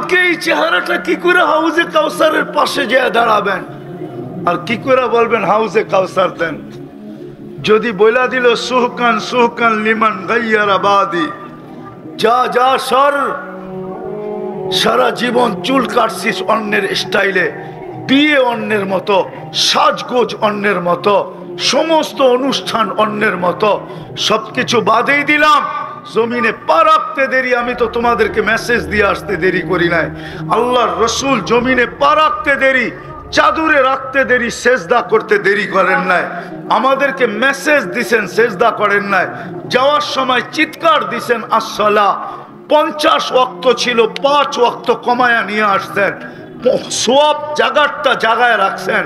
কালকে এই চেহারাটা কি করে হাউজে কাউসারের পাশে যেয়ে দাঁড়াবেন আর কি করে বলবেন হাউজে কাউসার দেন? যদি বইলা দিল সুহকান সুহকান লিমান গাইয়ার আবাদি, যা যা সর, সারা জীবন চুল কাটছিস অন্যের স্টাইলে, বিয়ে অন্যের মতো, সাজগোজ অন্যের মতো, সমস্ত অনুষ্ঠান অন্যের মতো, সবকিছু বাদেই দিলাম। জমিনে পা রাখতে দেরি, আমি তো তোমাদেরকে মেসেজ দিয়ে আসতে দেরি করি নাই। আল্লাহর রসুল জমিনে পা রাখতে দেরি, চাদরে রাখতে দেরি, সেজদা করতে দেরি করেন নাই। আমাদেরকে মেসেজ দিছেন, সেজদা করেন নাই। যাওয়ার সময় চিৎকার দিছেন আসসালা। 50 ওয়াক্ত ছিল, 5 ওয়াক্ত কমায়া নিয়ে আসছেন। সোয়াব জাগারটা জাগায় রাখছেন,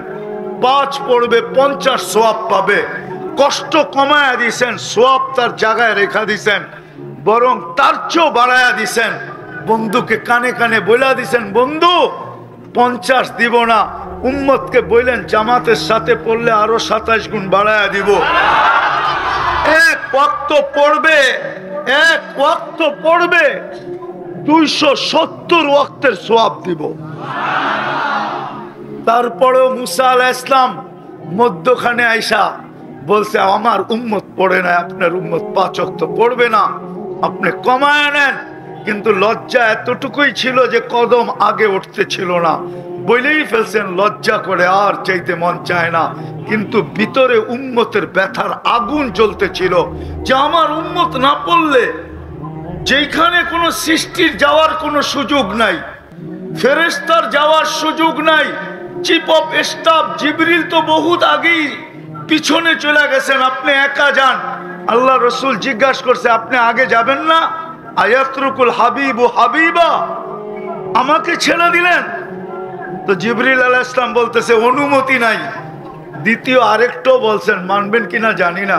5 পড়বে 50 সোয়াব পাবে। কষ্ট কমায়া দিছেন, সোয়াব তার জায়গায় রেখা দিছেন, বরং তার চেয়েও বাড়ায়া দিছেন। বন্ধুকে কানে কানে বইলা দিছেন, বন্ধু 50 দিব না, উম্মতকে বললেন জামাতের সাথে পড়লে আরো 27 গুণ বাড়ায়া দিব। এক ওয়াক্ত পড়বে, এক ওয়াক্ত পড়বে, 270 ওয়াক্তের সোয়াব দিব। তারপরেও মুসা আলাইহিস সালাম মধ্যখানে আইসা বলছে, আমার উম্মত পড়ে না, আপনার উম্মত 5 ওয়াক্ত পড়বে না, আপনি কমায় নেন। কিন্তু লজ্জা এতটুকুই ছিল যে কদম আগে উঠতে ছিল না, বলেই ফেলছেন লজ্জা করে, আর চাইতে মন চায় না। কিন্তু ভিতরে উম্মতের ব্যথার আগুন জ্বলতেছিল যে আমার উম্মত না পড়লে, যেখানে কোনো সৃষ্টির যাওয়ার কোনো সুযোগ নাই, ফেরেশতার যাওয়ার সুযোগ নাই, চিফ অফ স্টাফ জিবরিল তো বহুত আগেই পিছনে চলে গেছেন, আপনি একা যান। আল্লাহ রসুল জিজ্ঞাসা করছে, আপনি আগে যাবেন না? আয়াতরুকুল হাবিব ও হাবিবা, আমাকে ছেড়ে দিলেন? তো জিবরিল আলাইহিস সালাম বলতেছে অনুমতি নাই। দ্বিতীয় আরেকটাও বলছেন, মানবেন কিনা জানি না,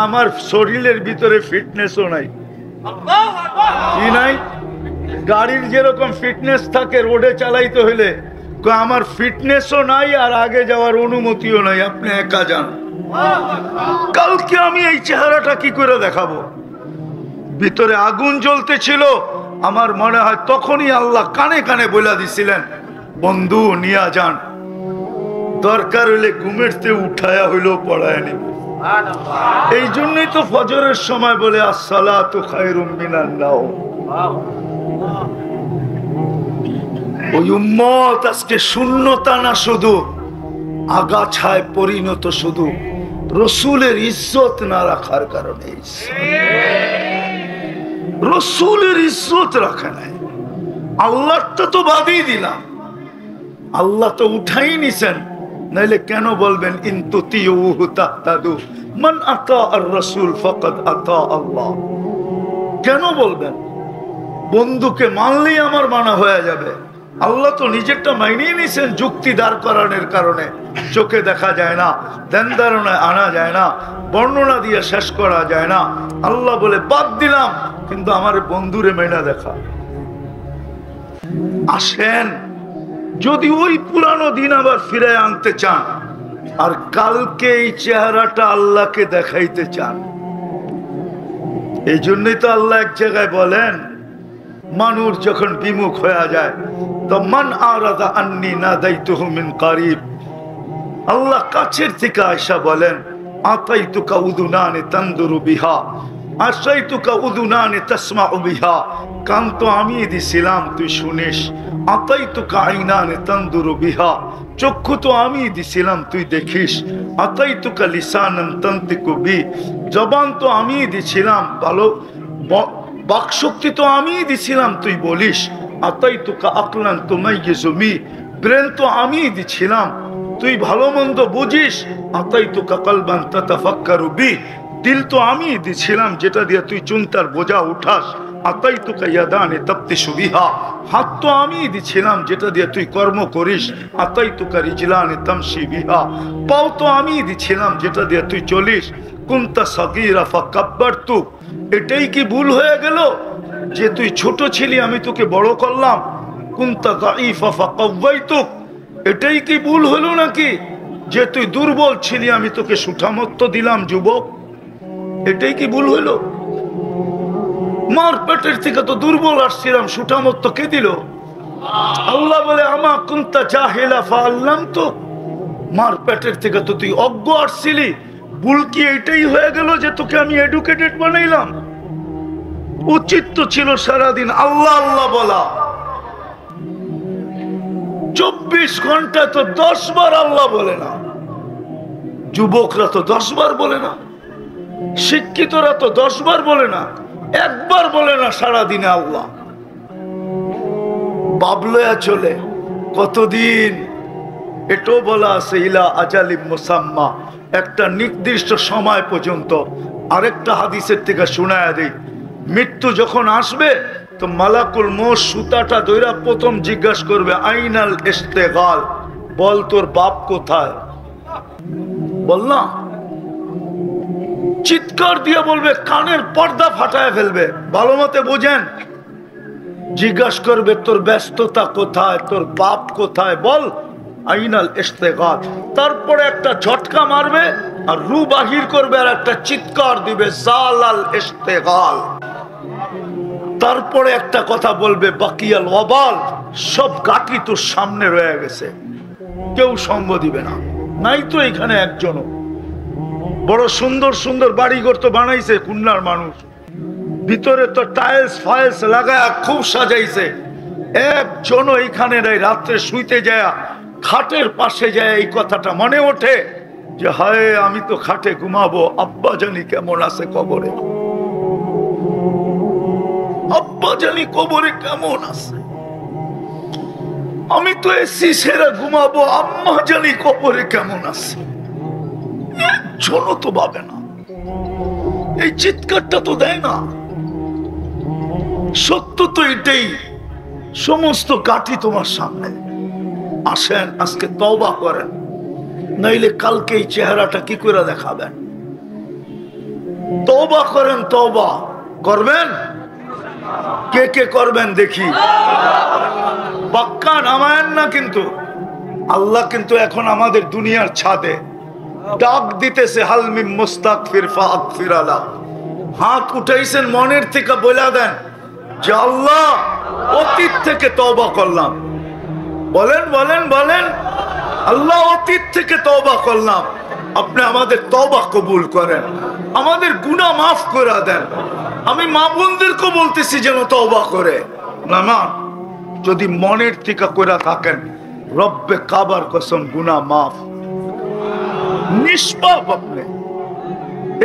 আমার শরীরের ভিতরে ফিটনেসও নাই। কি নাই? গাড়ির যেরকম ফিটনেস থাকে রোডে চালাইতে হইলে, আমার ফিটনেসও নাই আর আগে যাওয়ার অনুমতিও নাই, আপনি একা যান। কালকে আমি এই চেহারাটা কি করে দেখাবো? ভিতরে আগুন জ্বলতেছিল। আমার মনে হয় তখনই আল্লাহ কানে কানে বলে দিছিলেন, বন্ধু নিয়া যান, দরকার হইলে ঘুমের থেকে উঠায়া হইলেও পড়ায় নিব। এই জন্যই তো ফজরের সময় বলে আসসালাতু খায়রুম মিনান নাওম। ওই উম্মত আজকে শূন্যতা না, শুধু আগাছায় পরিণত, শুধু রসুলের ইজ্জত না রাখার কারণে। রসুলের ইজ্জত রাখা নাই, আল্লাহটা তো বাদই দিলাম, আল্লাহ তো উঠাই নিছেন। নাইলে কেন বলবেন ইন তুতিউহু তাহতাদু, মান আতা আর রাসূল ফাকাদ আতা আল্লাহ? কেন বলবেন? বন্ধুকে মানলেই আমার মানা হয়ে যাবে। আল্লাহ তো নিজেরটা মাইনেই নিছেন, যুক্তি দাঁড় করানোর কারণে। চোখে দেখা যায় না, ধ্যান ধারণায় আনা যায় না, বর্ণনা দিয়ে শেষ করা যায় না। আল্লাহ বলে বাদ দিলাম, কিন্তু আমার বন্ধুরে মেনা দেখা। আসেন, যদি ওই পুরানো দিন আবার ফিরে আনতে চান, আর কালকে এই চেহারাটা আল্লাহকে দেখাইতে চান, এই জন্যই তো আল্লাহ এক জায়গায় বলেন, মানুষ যখন বিমুখ হয়ে যায় তো মান আরাদা আন্নি নাদাইতুহু মিন কারিব, আল্লাহ কাছের থেকে আয়েশা বলেন, আতাইতুকা উদুনানি তানদুরু বিহা, আশাইতুকা উদুনানি তাসমাউ বিহা, কান তো আমি দিছিলাম তুই শুনিস। আতাইতুকা আইনানি তানদুরু বিহা, চক্ষু তো আমি দিছিলাম তুই দেখিস। আতাইতুকা লিসানান তানতিকু বি, জবান তো আমি দিছিলাম, ভালো বাকশক্তি তো আমি দিছিলাম তুই বলিস। আতাইতুকা আকলান তুমাইয়িজু বি, ব্রেন তো আমি দিছিলাম তুই ভালো মন্দ বুঝিস। আতাইতুকা কলবান তাতাফাক্কারু বি, দিল তো আমি দিছিলাম যেটা দিয়ে তুই চিন্তার বোঝা উঠাস। আতাইতুকা ইয়াদানি তাবতিশু বিহা, হাত তো আমি দিছিলাম যেটা দিয়ে তুই কর্ম করিস। আতাইতুকা রিজলানি তামশি বিহা, পাও তো আমি দিছিলাম যেটা দিয়ে তুই চলিস। কুনতা সাগীরা ফাকাব্বারতু, এটাই কি ভুল হয়ে গেল যে তুই ছোট ছিলি আমি তোকে বড় করলাম? কুনতা দাঈফা ফাকাওয়াইতুক, এটাই কি ভুল হলো নাকি যে তুই দুর্বল ছিলি আমি তোকে সুঠামত্ব দিলাম যুবক? এটাই কি ভুল হলো? মার পেটের থেকে তো দুর্বল আসছিলাম, সুঠামত কে দিল? আল্লাহ বলে আমা কুনতা জাহিলা ফাআল্লাম তো, মার পেটের থেকে তো তুই অজ্ঞ আসছিলি, ভুল কি এটাই হয়ে গেল যে তোকে আমি এডুকেটেড বানাইলাম? উচিত তো ছিল সারাদিন আল্লাহ আল্লাহ বলা। 24 ঘন্টা তো 10 বার আল্লাহ বলে না, যুবকরা তো 10 বার বলে না, শিক্ষিতরা তো 10 বার বলে না, একবার বলে না সারাদিনে আল্লাহ। বাবলয়া চলে কতদিন, এটাও বলা আছে ইলা আজালিম মুসাম্মা, একটা নির্দিষ্ট সময় পর্যন্ত। আরেকটা হাদিসের থেকে শোনায়া দেই, মৃত্যু যখন আসবে তো মালাকুল মৌত সুতাটা ধইরা প্রথম জিজ্ঞাসা করবে আইনাল ইস্তেগাল, বল তোর বাপ কোথায়? বল না, চিৎকার দিয়ে বলবে, কানের পর্দা ফাটায় ফেলবে। ভালো মতে বোঝেন, জিজ্ঞাসা করবে তোর ব্যস্ততা কোথায়, তোর বাপ কোথায়, বল আইনাল ইস্তেগাল। তারপরে একটা ঝটকা মারবে আর রু বাহির করবে আর একটা চিৎকার দিবে জালাল ইস্তেগাল। তারপরে একটা কথা বলবে বাকিয়াল ওয়াবাল, সব গাটি তোর সামনে রয়ে গেছে, কেউ সঙ্গ দিবে না। নাই তো এখানে একজনও। বড় সুন্দর সুন্দর বাড়িঘর তো বানাইছে খুলনার মানুষ, ভিতরে তো টাইলস ফাইলস লাগায় খুব সাজাইছে। একজনও এখানে নাই। রাত্রে শুইতে যায় খাটের পাশে যায় এই কথাটা মনে ওঠে যে হায় আমি তো খাটে ঘুমাবো, আব্বা জানি কেমন আছে কবরে, আব্বা জানি কবরে কেমন আছে, আমি তো এসি সেরা ঘুমাবো, আম্মা জানি কবরে কেমন আছে। একজনও তো ভাবে না, এই চিৎকারটা তো দেয় না। সত্য তো এটাই, সমস্ত কাঠি তোমার সামনে। আসেন আজকে তওবা করেন, নাইলে কালকে এই চেহারাটা কি করে দেখাবেন? তওবা করেন, তওবা করবেন। কে কে করবেন দেখি, পাক্কা নামায়েন না কিন্তু। আল্লাহ কিন্তু এখন আমাদের দুনিয়ার ছাদে ডাক দিতেছে, হালমিম মুস্তাগফির ফাগফির আলা। হাত উঠাইছেন মনের থেকে, বলে দেন যে আল্লাহ অতীত থেকে তওবা করলাম। বলেন বলেন বলেন, আল্লাহ অতীত থেকে তওবা করলাম, আপনি আমাদের তওবা কবুল করেন, আমাদের গুনাহ মাফ করে দেন। আমি মা বোনদেরকে বলতেছি যেন তওবা করে না, যদি মনের থেকে করে থাকেন রব্বে কাবার কসম গুনাহ মাফ, নিষ্পাপ আপনি।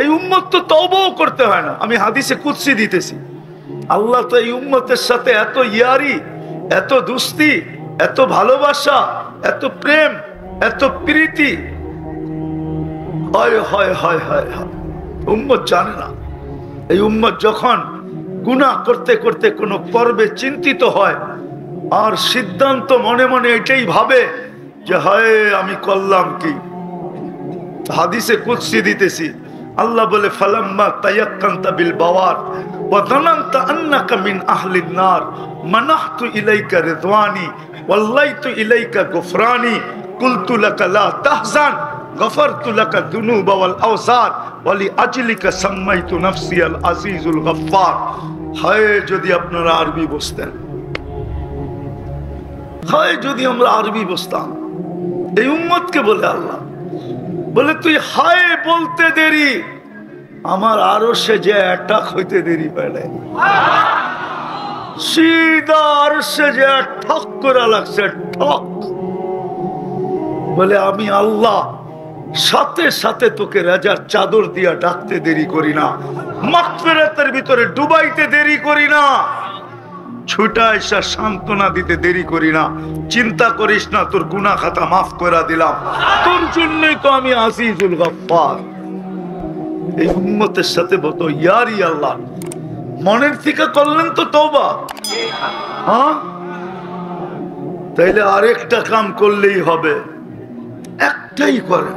এই উম্মত তো তওবাও করতে হয় না। আমি হাদিসে কুদসি দিতেছি, আল্লাহ তো এই উম্মতের সাথে এত ইয়ারি, এত দুস্তি, এত ভালোবাসা, এত প্রেম, এত প্রীতি, হয় হয় হয় হয় হয় উম্মত জানে না। এই উম্মত যখন গুনাহ করতে করতে কোনো পর্বে চিন্তিত হয় আর সিদ্ধান্ত মনে মনে এটাই ভাবে যে হায় আমি করলাম কি। হাদিসে কুদসি দিতেছি, আল্লাহ বলে ফালাম্মা তায়াক্কানতা বিল বাওয়ার ওয়া যানানতা আন্নাকা মিন আহলিন নার মানাহতু ইলাইকা রিদওয়ানি ওয়াল্লাইতু ইলাইকা গুফরানি কুলতু লাকা লা তাহজান গফরতু লাকা যুনুবা ওয়াল আওসার ওয়া লিআজলিকা সাম্মাইতু নাফসি আল আজিজুল গফফার। হায় যদি আপনারা আরবি বুঝতেন, হায় যদি আমরা আরবি বুঝতাম। এই উম্মতকে বলে আল্লাহ বলে তুই হায় বলতে দেরি, আমার আরো সে যে অ্যাটাক হইতে দেরি পেলে, সিধা আর সে যে ঠক করা লাগছে, ঠক। বলে আমি আল্লাহ সাথে সাথে তোকে রাজার চাদর দিয়া ডাকতে দেরি করি না, মাগফিরাতের ভিতরে ডুবাইতে দেরি করি না, ছুটা এসে সান্ত্বনা দিতে দেরি করি না। চিন্তা করিস না, তোর গুনাহ খাতা মাফ করে দিলাম, তোর জন্যই তো আমি আজিজুল গফফার। এই উম্মতের সাথে বলতো ইয়ারি আল্লাহ, মনের থেকে করলেন তো তওবা, হ্যাঁ? তাইলে আরেকটা কাম করলেই হবে, একটাই করে।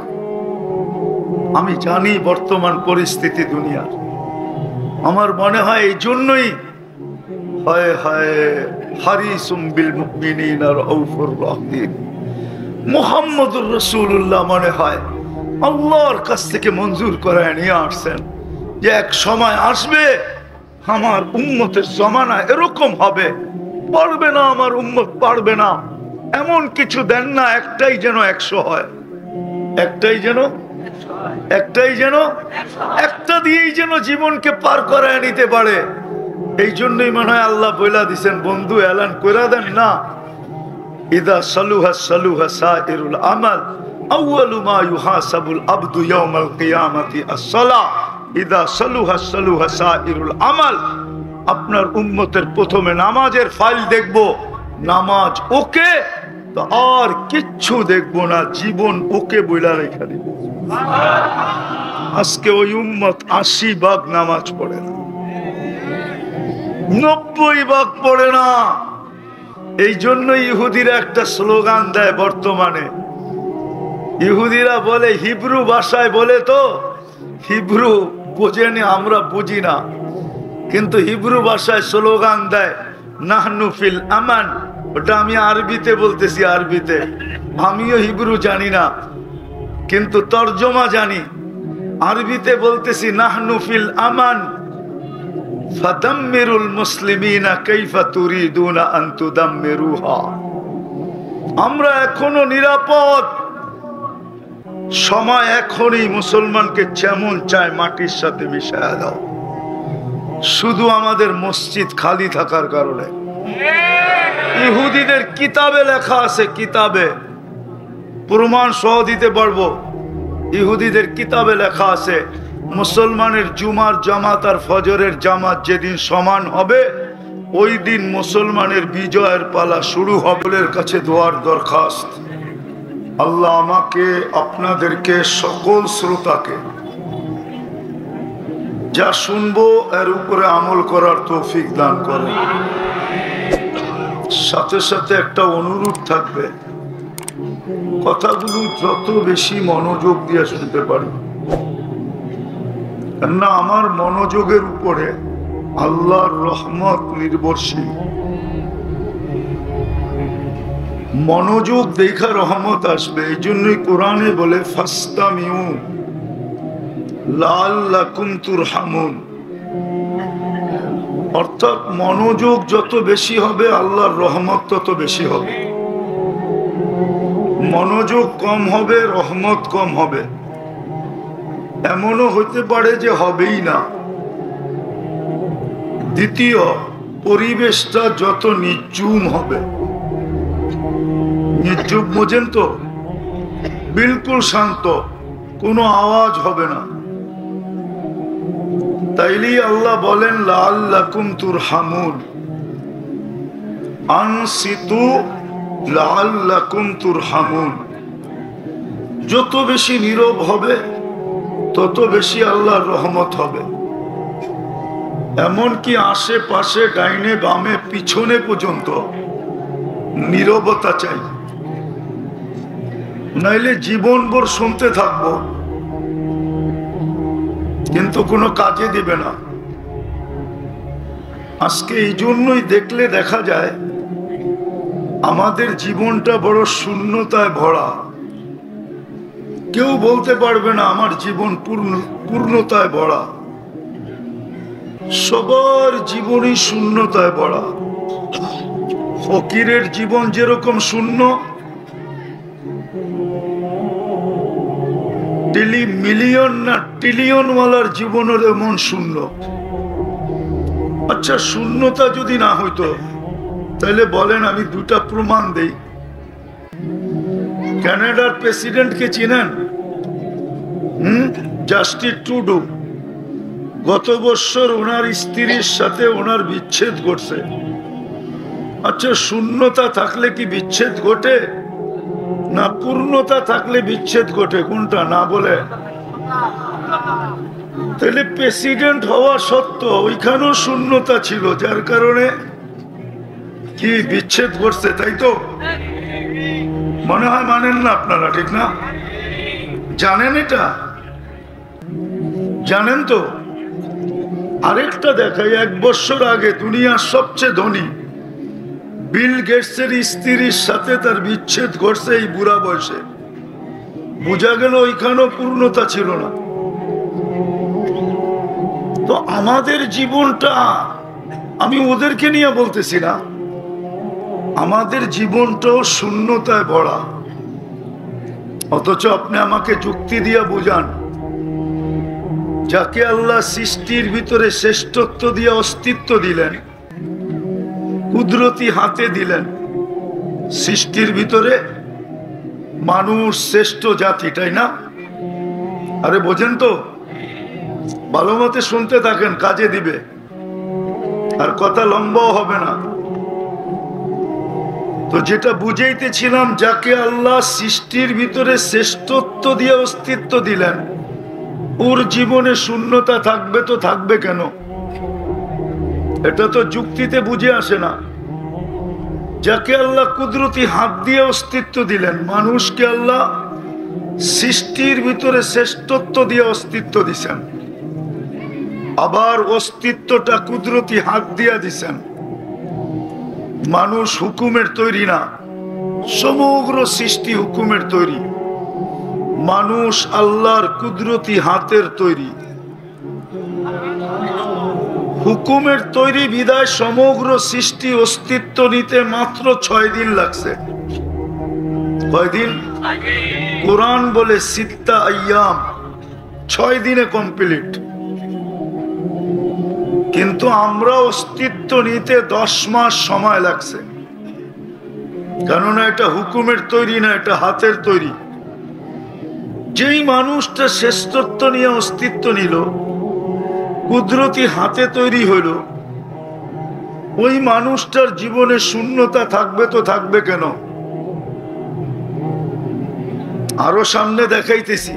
আমি জানি বর্তমান পরিস্থিতি দুনিয়ার, আমার মনে হয় এই জন্যই হায় হায় হারিসুম বিল মুমিনিনা রাউফুর রহিম মুহাম্মদুর রাসূলুল্লাহ মনে হয় আল্লাহর কাছ থেকে মঞ্জুর করে নিয়ে আসছেন যে এক সময় আসবে আমার উম্মতের জমানা এরকম হবে, পারবে না আমার উম্মত, পারবে না, এমন কিছু দেন না একটাই যেন 100 হয়, একটাই যেন একটা দিয়েই যেন জীবনকে পার করায় নিতে পারে। এই জন্যই মনে হয় আল্লাহ বইলা দিছেন, বন্ধু এলান কইরা দেন না, ইদা সালুহা সালুহা সাইরুল আমাল আউয়ালু মা ইউহাসাবুল আবদু ইয়াউমাল কিয়ামাতি আস-সালাহ ইদা সালুহা সালুহা সাইরুল আমাল। আপনার উম্মতের প্রথমে নামাজের ফাইল দেখব, নামাজ ওকে তো আর কিচ্ছু দেখবো না, জীবন ওকে বইলা রেখে দিব। আজকে ওই উম্মত 80 ভাগ নামাজ পড়ে না, 90 ভাগ পড়ে না। এই জন্য ইহুদিরা একটা স্লোগান দেয় বর্তমানে, ইহুদিরা বলে, হিব্রু ভাষায় বলে, তো হিব্রু বোঝেনি, আমরা বুঝি না, কিন্তু হিব্রু ভাষায় স্লোগান দেয় নাহনু ফিল আমান। ওটা আমি আরবিতে বলতেছি, আরবিতে, আমিও হিব্রু জানি না কিন্তু তর্জমা জানি। আরবিতে বলতেছি নাহনু ফিল আমান ফাদাম্মিরুল মুসলিমিনা কাইফা তুরিদুনা আন তুদাম্মিরুহা। আমরা এখনো নিরাপদ, সময় এখনই মুসলমানকে যেমন চায় মাটির সাথে মিশায়া দাও, শুধু আমাদের মসজিদ খালি থাকার কারণে। ইহুদিদের কিতাবে লেখা আছে, কিতাবে প্রমাণ সহ দিতে পারবো, ইহুদিদের কিতাবে লেখা আছে মুসলমানের জুমার জামাত আর ফজরের জামাত যেদিন সমান হবে ওই দিন মুসলমানের বিজয়ের পালা শুরু হবে। কাছে দোয়ার দরখাস্ত, আল্লাহ আমাকে আপনাদেরকে সকল শ্রোতাকে যা শুনবো এর উপরে আমল করার তৌফিক দান করে। সাথে সাথে একটা অনুরোধ থাকবে, কথাগুলো যত বেশি মনোযোগ দিয়ে শুনতে পারি, কেননা আমার মনোযোগের উপরে আল্লাহর রহমত নির্ভরশীল। মনোযোগ দেখা রহমত আসবে। এই জন্যই কোরআনে বলে ফাস্তামিউ লাআল্লাকুম তুরহামুন, অর্থাৎ মনোযোগ যত বেশি হবে আল্লাহর রহমত তত বেশি হবে। মনোযোগ কম হবে রহমত কম হবে, এমনও হইতে পারে যে হবেই না। দ্বিতীয়, পরিবেশটা যত নির্জুম হবে, নির্জুম বোঝেন তো, বিলকুল শান্ত, কোনো আওয়াজ হবে না, তাইলেই আল্লাহ বলেন লাআল্লাকুম তুরহামুন, আনসিতু লাআল্লাকুম তুরহামুন। যত বেশি নীরব হবে তত বেশি আল্লাহর রহমত হবে। এমনকি আশেপাশে ডাইনে বামে পিছনে পর্যন্ত নীরবতা চাই, নাইলে জীবনভর শুনতে থাকবো কিন্তু কোনো কাজে দিবে না। আজকে এই জন্যই দেখলে দেখা যায় আমাদের জীবনটা বড় শূন্যতায় ভরা। কেউ বলতে পারবে না আমার জীবন পূর্ণতায় ভরা, সবার জীবনই শূন্যতায় ভরা। ফকিরের জীবন যেরকম শূন্য, মিলিয়ন না ট্রিলিয়ন ওয়ালার জীবনের এমন শূন্য। আচ্ছা, শূন্যতা যদি না হইতো তাহলে বলেন আমি দুটা প্রমাণ দেই। কানাডার প্রেসিডেন্টকে চিনেন? Justin Trudeau. গত বছর ওনার স্ত্রীর সাথে ওনার বিচ্ছেদ ঘটছে। আচ্ছা, শূন্যতা থাকলে কি বিচ্ছেদ ঘটে, না পূর্ণতা থাকলে বিচ্ছেদ ঘটে? কোনটা? না বলে। তাহলে প্রেসিডেন্ট হওয়া সত্ত্বেও ওইখানেও শূন্যতা ছিল, যার কারণে কি বিচ্ছেদ ঘটছে, তাই তো? মনে হয় মানেন না আপনারা, ঠিক না? জানেন এটা? জানেন তো? আরেকটা দেখাই, 1 বছর আগে দুনিয়ার সবচেয়ে ধনী বিল গেটসের স্ত্রীর সাথে তার বিচ্ছেদ ঘটছে এই বুড়া বয়সে। বোঝা গেল ওইখানেও পূর্ণতা ছিল না। তো আমাদের জীবনটা, আমি ওদেরকে নিয়ে বলতেছি না, আমাদের জীবনটাও শূন্যতায় ভরা। অথচ আপনি আমাকে যুক্তি দিয়া বুঝান, যাকে আল্লাহ সৃষ্টির ভিতরে শ্রেষ্ঠত্ব দিয়ে অস্তিত্ব দিলেন, কুদরতি হাতে দিলেন, সৃষ্টির ভিতরে মানুষ শ্রেষ্ঠ জাতি, তাই না? আরে বোঝেন তো, ভালো মতে শুনতে থাকেন, কাজে দিবে, আর কথা লম্বাও হবে না। তো যেটা বুঝাইতেছিলাম, যাকে আল্লাহ সৃষ্টির ভিতরে শ্রেষ্ঠত্ব দিয়ে অস্তিত্ব দিলেন, ওর জীবনে শূন্যতা থাকবে তো থাকবে কেন? এটা তো যুক্তিতে বুঝে আসে না। যাকে আল্লাহ কুদরতি হাত দিয়ে অস্তিত্ব দিলেন, মানুষকে আল্লাহ সৃষ্টির ভিতরে শ্রেষ্ঠত্ব দিয়ে অস্তিত্ব দিছেন, আবার অস্তিত্বটা কুদরতি হাত দিয়ে দিছেন। মানুষ হুকুমের তৈরি না, সমগ্র সৃষ্টি হুকুমের তৈরি। মানুষ আল্লাহর কুদরতি হাতের তৈরি, হুকুমের তৈরি বিদায় সমগ্র সৃষ্টি অস্তিত্ব নিতে মাত্র 6 দিন লাগছে। কয়দিন? কোরআন বলে সিত্তা আইয়াম, 6 দিনে কমপ্লিট। কিন্তু আমরা অস্তিত্ব নিতে 10 মাস সময় লাগছে, কেননা এটা হুকুমের তৈরি না, এটা হাতের তৈরি। যেই মানুষটা শ্রেষ্ঠত্ব নিয়ে অস্তিত্ব নিল, কুদরতি হাতে তৈরি হইল, ওই মানুষটার জীবনে শূন্যতা থাকবে তো থাকবে কেন? আরো সামনে দেখাইতেছি,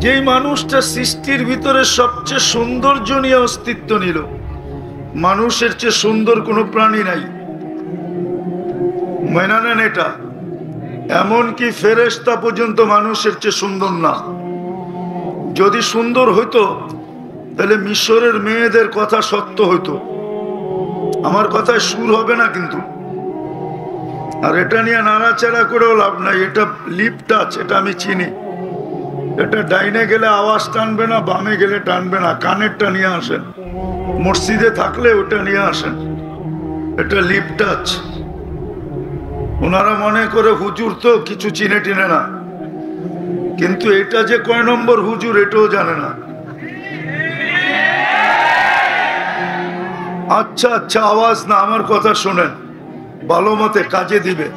যেই মানুষটা সৃষ্টির ভিতরে সবচেয়ে সৌন্দর্য নিয়ে অস্তিত্ব নিল, মানুষের চেয়ে সুন্দর কোনো প্রাণী নাই, মেনে নেন এটা? এমনকি ফেরেশতা পর্যন্ত মানুষের চেয়ে সুন্দর না। যদি সুন্দর হইতো তাহলে মিশরের মেয়েদের কথা সত্য হইতো। আমার কথায় সুর হবে না কিন্তু। আর এটা নিয়ে নাড়াচাড়া করেও লাভ নাই, এটা লিপ টাচ, এটা আমি চিনি। এটা ডাইনে গেলে আওয়াজ টানবে না, বামে গেলে টানবে না, কানেরটা নিয়ে আসেন, মসজিদে থাকলে ওটা নিয়ে আসেন, এটা লিপ টাচ। ওনারা মনে করে হুজুর তো কিছু চিনে টিনে না, কিন্তু এটা যে কয় নম্বর হুজুর এটাও জানে না। আচ্ছা আচ্ছা, আওয়াজ না, আমার কথা শোনেন, ভালো মতে কাজে দিবে,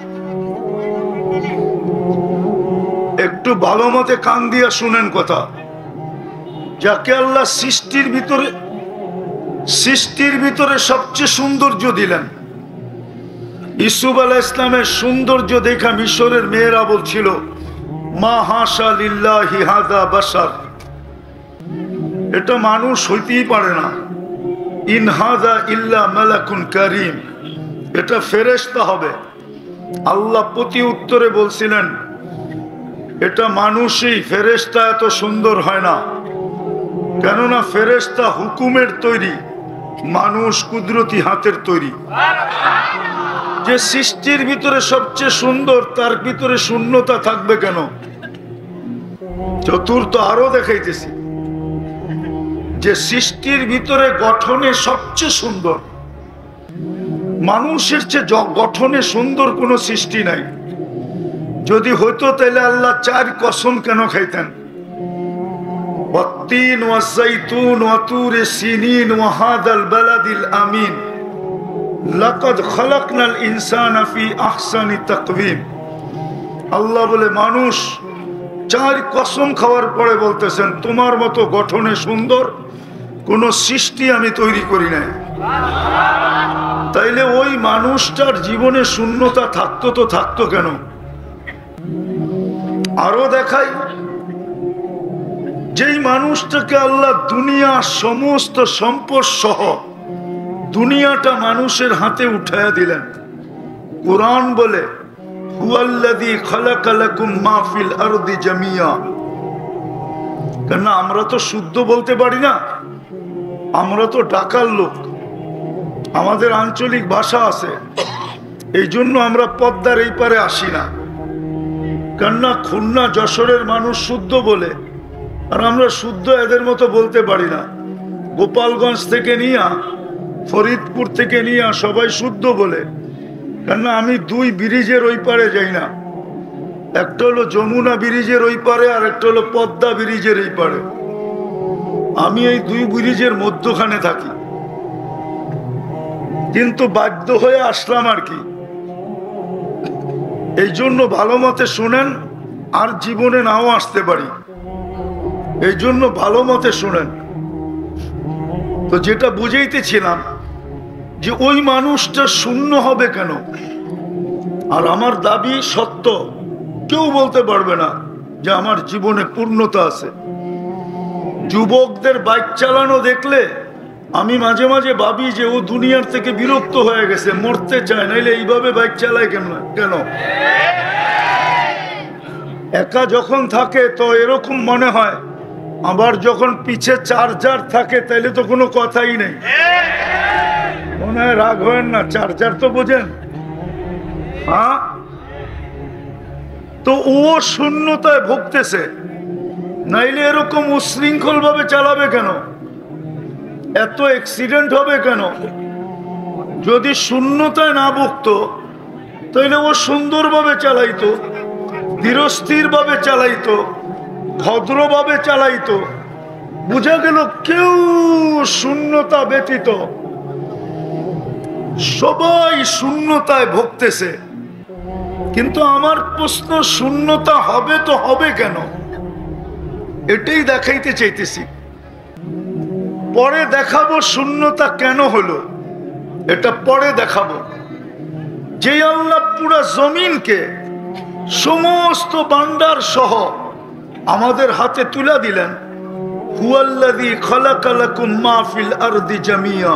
একটু ভালো মতে কান দিয়া শুনেন কথা। যাকে আল্লাহ সৃষ্টির ভিতরে সবচেয়ে সৌন্দর্য দিলেন, ইউসুফ আলাইহিস সালামের সৌন্দর্য দেখা মিশরের মেয়েরা বলছিল, মা হাশা লিল্লাহি হাযা বাশার, এটা মানুষ হইতেই পারে না, ইন হাযা ইল্লা মালাকুন কারীম, এটা ফেরেশতা হবে। আল্লাহ প্রতি উত্তরে বলছিলেন, এটা মানুষই, ফেরেশতা এত সুন্দর হয় না, কেননা ফেরেশতা হুকুমের তৈরি, মানুষ কুদরতি হাতের তৈরি। যে সৃষ্টির ভিতরে সবচেয়ে সুন্দর, তার ভিতরে শূন্যতা থাকবে কেন? চতুর্থ আরো দেখাইতেছি, যে সৃষ্টির ভিতরে গঠনে সবচেয়ে সুন্দর, মানুষের চেয়ে গঠনে সুন্দর কোন সৃষ্টি নাই। যদি হইতো তাহলে আল্লাহ 4 কসম কেন খাইতেন? ওয়াত্তিন ওয়াযাইতুন ওয়া তুরি সিনিন ওয়া হাযাল বালাদিল আমিন লাকাদ খালাকনাল ইনসানা ফি আহসানি তাকওয়িম। আল্লাহ বলে, মানুষ 4 কসম খাওয়ার পরে বলতেছেন, তোমার মতো গঠনে সুন্দর কোন সৃষ্টি আমি তৈরি করি নাই। তাইলে ওই মানুষটার জীবনে শূন্যতা থাকতো তো থাকতো কেন? আরো দেখাই, যেই মানুষটাকে আল্লাহ দুনিয়া সমস্ত সম্পদ সহ দুনিয়াটা মানুষের হাতে উঠায়া দিলেন, কুরআন বলে, হুয়াল্লাযী খালাকা লাকুম মা ফিল আরদি জামিয়া। কেন আমরা তো শুদ্ধ বলতে পারি না, আমরা তো ঢাকার লোক, আমাদের আঞ্চলিক ভাষা আছে, এই জন্য আমরা পদ্মার এই পারে আসি না। কেননা খুলনা যশোরের মানুষ শুদ্ধ বলে, আর আমরা শুদ্ধ এদের মতো বলতে পারি না। গোপালগঞ্জ থেকে নিয়ে, ফরিদপুর থেকে নিয়ে সবাই শুদ্ধ বলে, কেননা আমি দুই ব্রিজের ওই পারে যাই না। একটা হলো যমুনা ব্রিজের ওই পারে, আর একটা হলো পদ্মা ব্রিজের এই পারে। আমি এই দুই ব্রিজের মধ্যখানে থাকি, কিন্তু বাধ্য হয়ে আসলাম আর কি। এই জন্য ভালো মতে শুনেন, আর জীবনে নাও আসতে পারি, এই জন্য ভালো মতে শুনেন। তো যেটা বুঝাইতেছিলাম যে ওই মানুষটা শূন্য হবে কেন? আর আমার দাবি সত্য, কেউ বলতে পারবে না যে আমার জীবনে পূর্ণতা আছে। যুবকদের বাইক চালানো দেখলে আমি মাঝে মাঝে ভাবি যে ও দুনিয়ার থেকে বিরক্ত হয়ে গেছে, মরতে চায়, নাইলে এইভাবে বাইক চালায় কেন? একা যখন থাকে তো এরকম মনে হয়, আবার যখন পিছে চার্জার থাকে তাইলে তো কোনো কথাই নেই। মনে হয় রাগ হবেন না, চার্জার তো বোঝেন। হ্যাঁ, তো ও শূন্যতায় ভুগতেছে, নাইলে এরকম উশৃঙ্খল ভাবে চালাবে কেন? এত অ্যাক্সিডেন্ট হবে কেন? যদি শূন্যতায় না ভুগতো তাইলে ও সুন্দরভাবে চালাইতো, ধীরস্থির ভাবে চালাইতো, ভদ্রভাবে চালাইতো। বুঝা গেল কেউ শূন্যতা ব্যতীত সবাই শূন্যতায় ভুগতেছে। কিন্তু আমার প্রশ্ন, শূন্যতা হবে তো হবে কেন? এটাই দেখাইতে চাইতেছি। পরে দেখাবো শূন্যতা কেন হলো, এটা পরে দেখাবো। যে আল্লাহ পুরা জমিনকে সমস্ত বান্দার সহ আমাদের হাতে তুলে দিলেন, হুয়াল্লাযী খালাকা লাকুম মা ফিল আরদি জামিয়া,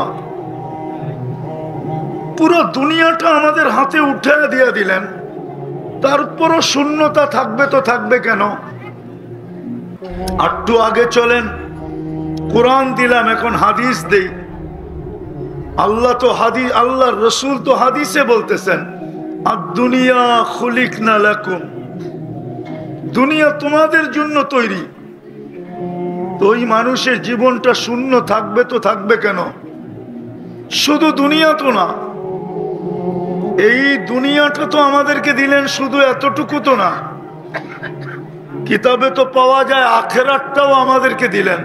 পুরো দুনিয়াটা আমাদের হাতে উঠে দিয়ে দিলেন, তারপরও শূন্যতা থাকবে তো থাকবে কেন? একটু আগে চলেন, কোরআন দিলাম, এখন হাদিস দেই। আল্লাহর রসুল তো হাদিসে বলতেছেন, আদ-দুনিয়া খুলিকনা লাকুম, দুনিয়া তোমাদের জন্য তৈরি। তো ওই মানুষের জীবনটা শূন্য থাকবে তো থাকবে কেন? শুধু দুনিয়া তো না, এই দুনিয়াটা তো আমাদেরকে দিলেন, শুধু এতটুকু তো না, কিতাবে তো পাওয়া যায় আখেরাতটাও আমাদেরকে দিলেন।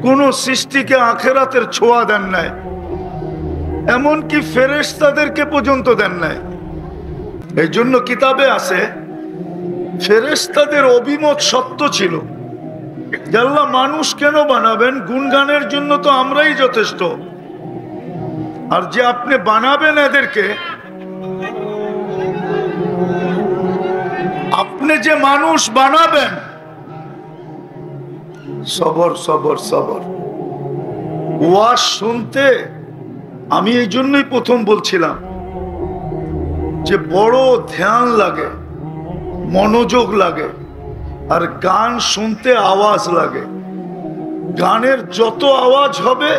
কোন সৃষ্টিকে আখেরাতের ছোঁয়া দেন নাই, এমনকি ফেরেশতাদেরকে পর্যন্ত দেন নাই। এই জন্য কিতাবে আছে ফেরেশতাদের অভিমত সত্য ছিল, যে আল্লাহ মানুষ কেন বানাবেন? গুণগানের জন্য তো আমরাই যথেষ্ট। আর যে আপনি বানাবেন এদেরকে, আপনি যে মানুষ বানাবেন, সবর সবর সবর। ওয়াজ শুনতে আমি এই জন্যই প্রথম বলছিলাম যে বড় ধ্যান লাগে, মনোযোগ লাগে, আর গান শুনতে আওয়াজ লাগে। গানের যত আওয়াজ হবে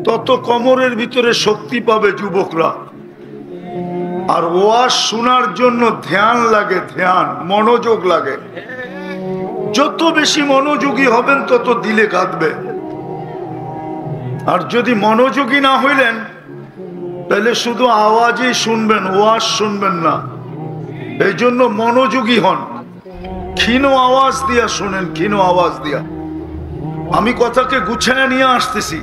তত কোমরের ভিতরে শক্তি পাবে যুবকরা। আর ওয়াজ শোনার জন্য ধ্যান লাগে, ধ্যান, মনোযোগ লাগে। যত বেশি মনোযোগী হবেন তত দিলে কাঁদবে। আর যদি মনোযোগী না হইলেন তাহলে শুধু আওয়াজই শুনবেন, ওয়াজ শুনবেন না। এই জন্য মনোযোগী হন, ক্ষীণ আওয়াজ দিয়া শুনেন, ক্ষীণ আওয়াজ দিয়া। আমি কথাকে গুছায় নিয়ে আসতেছি,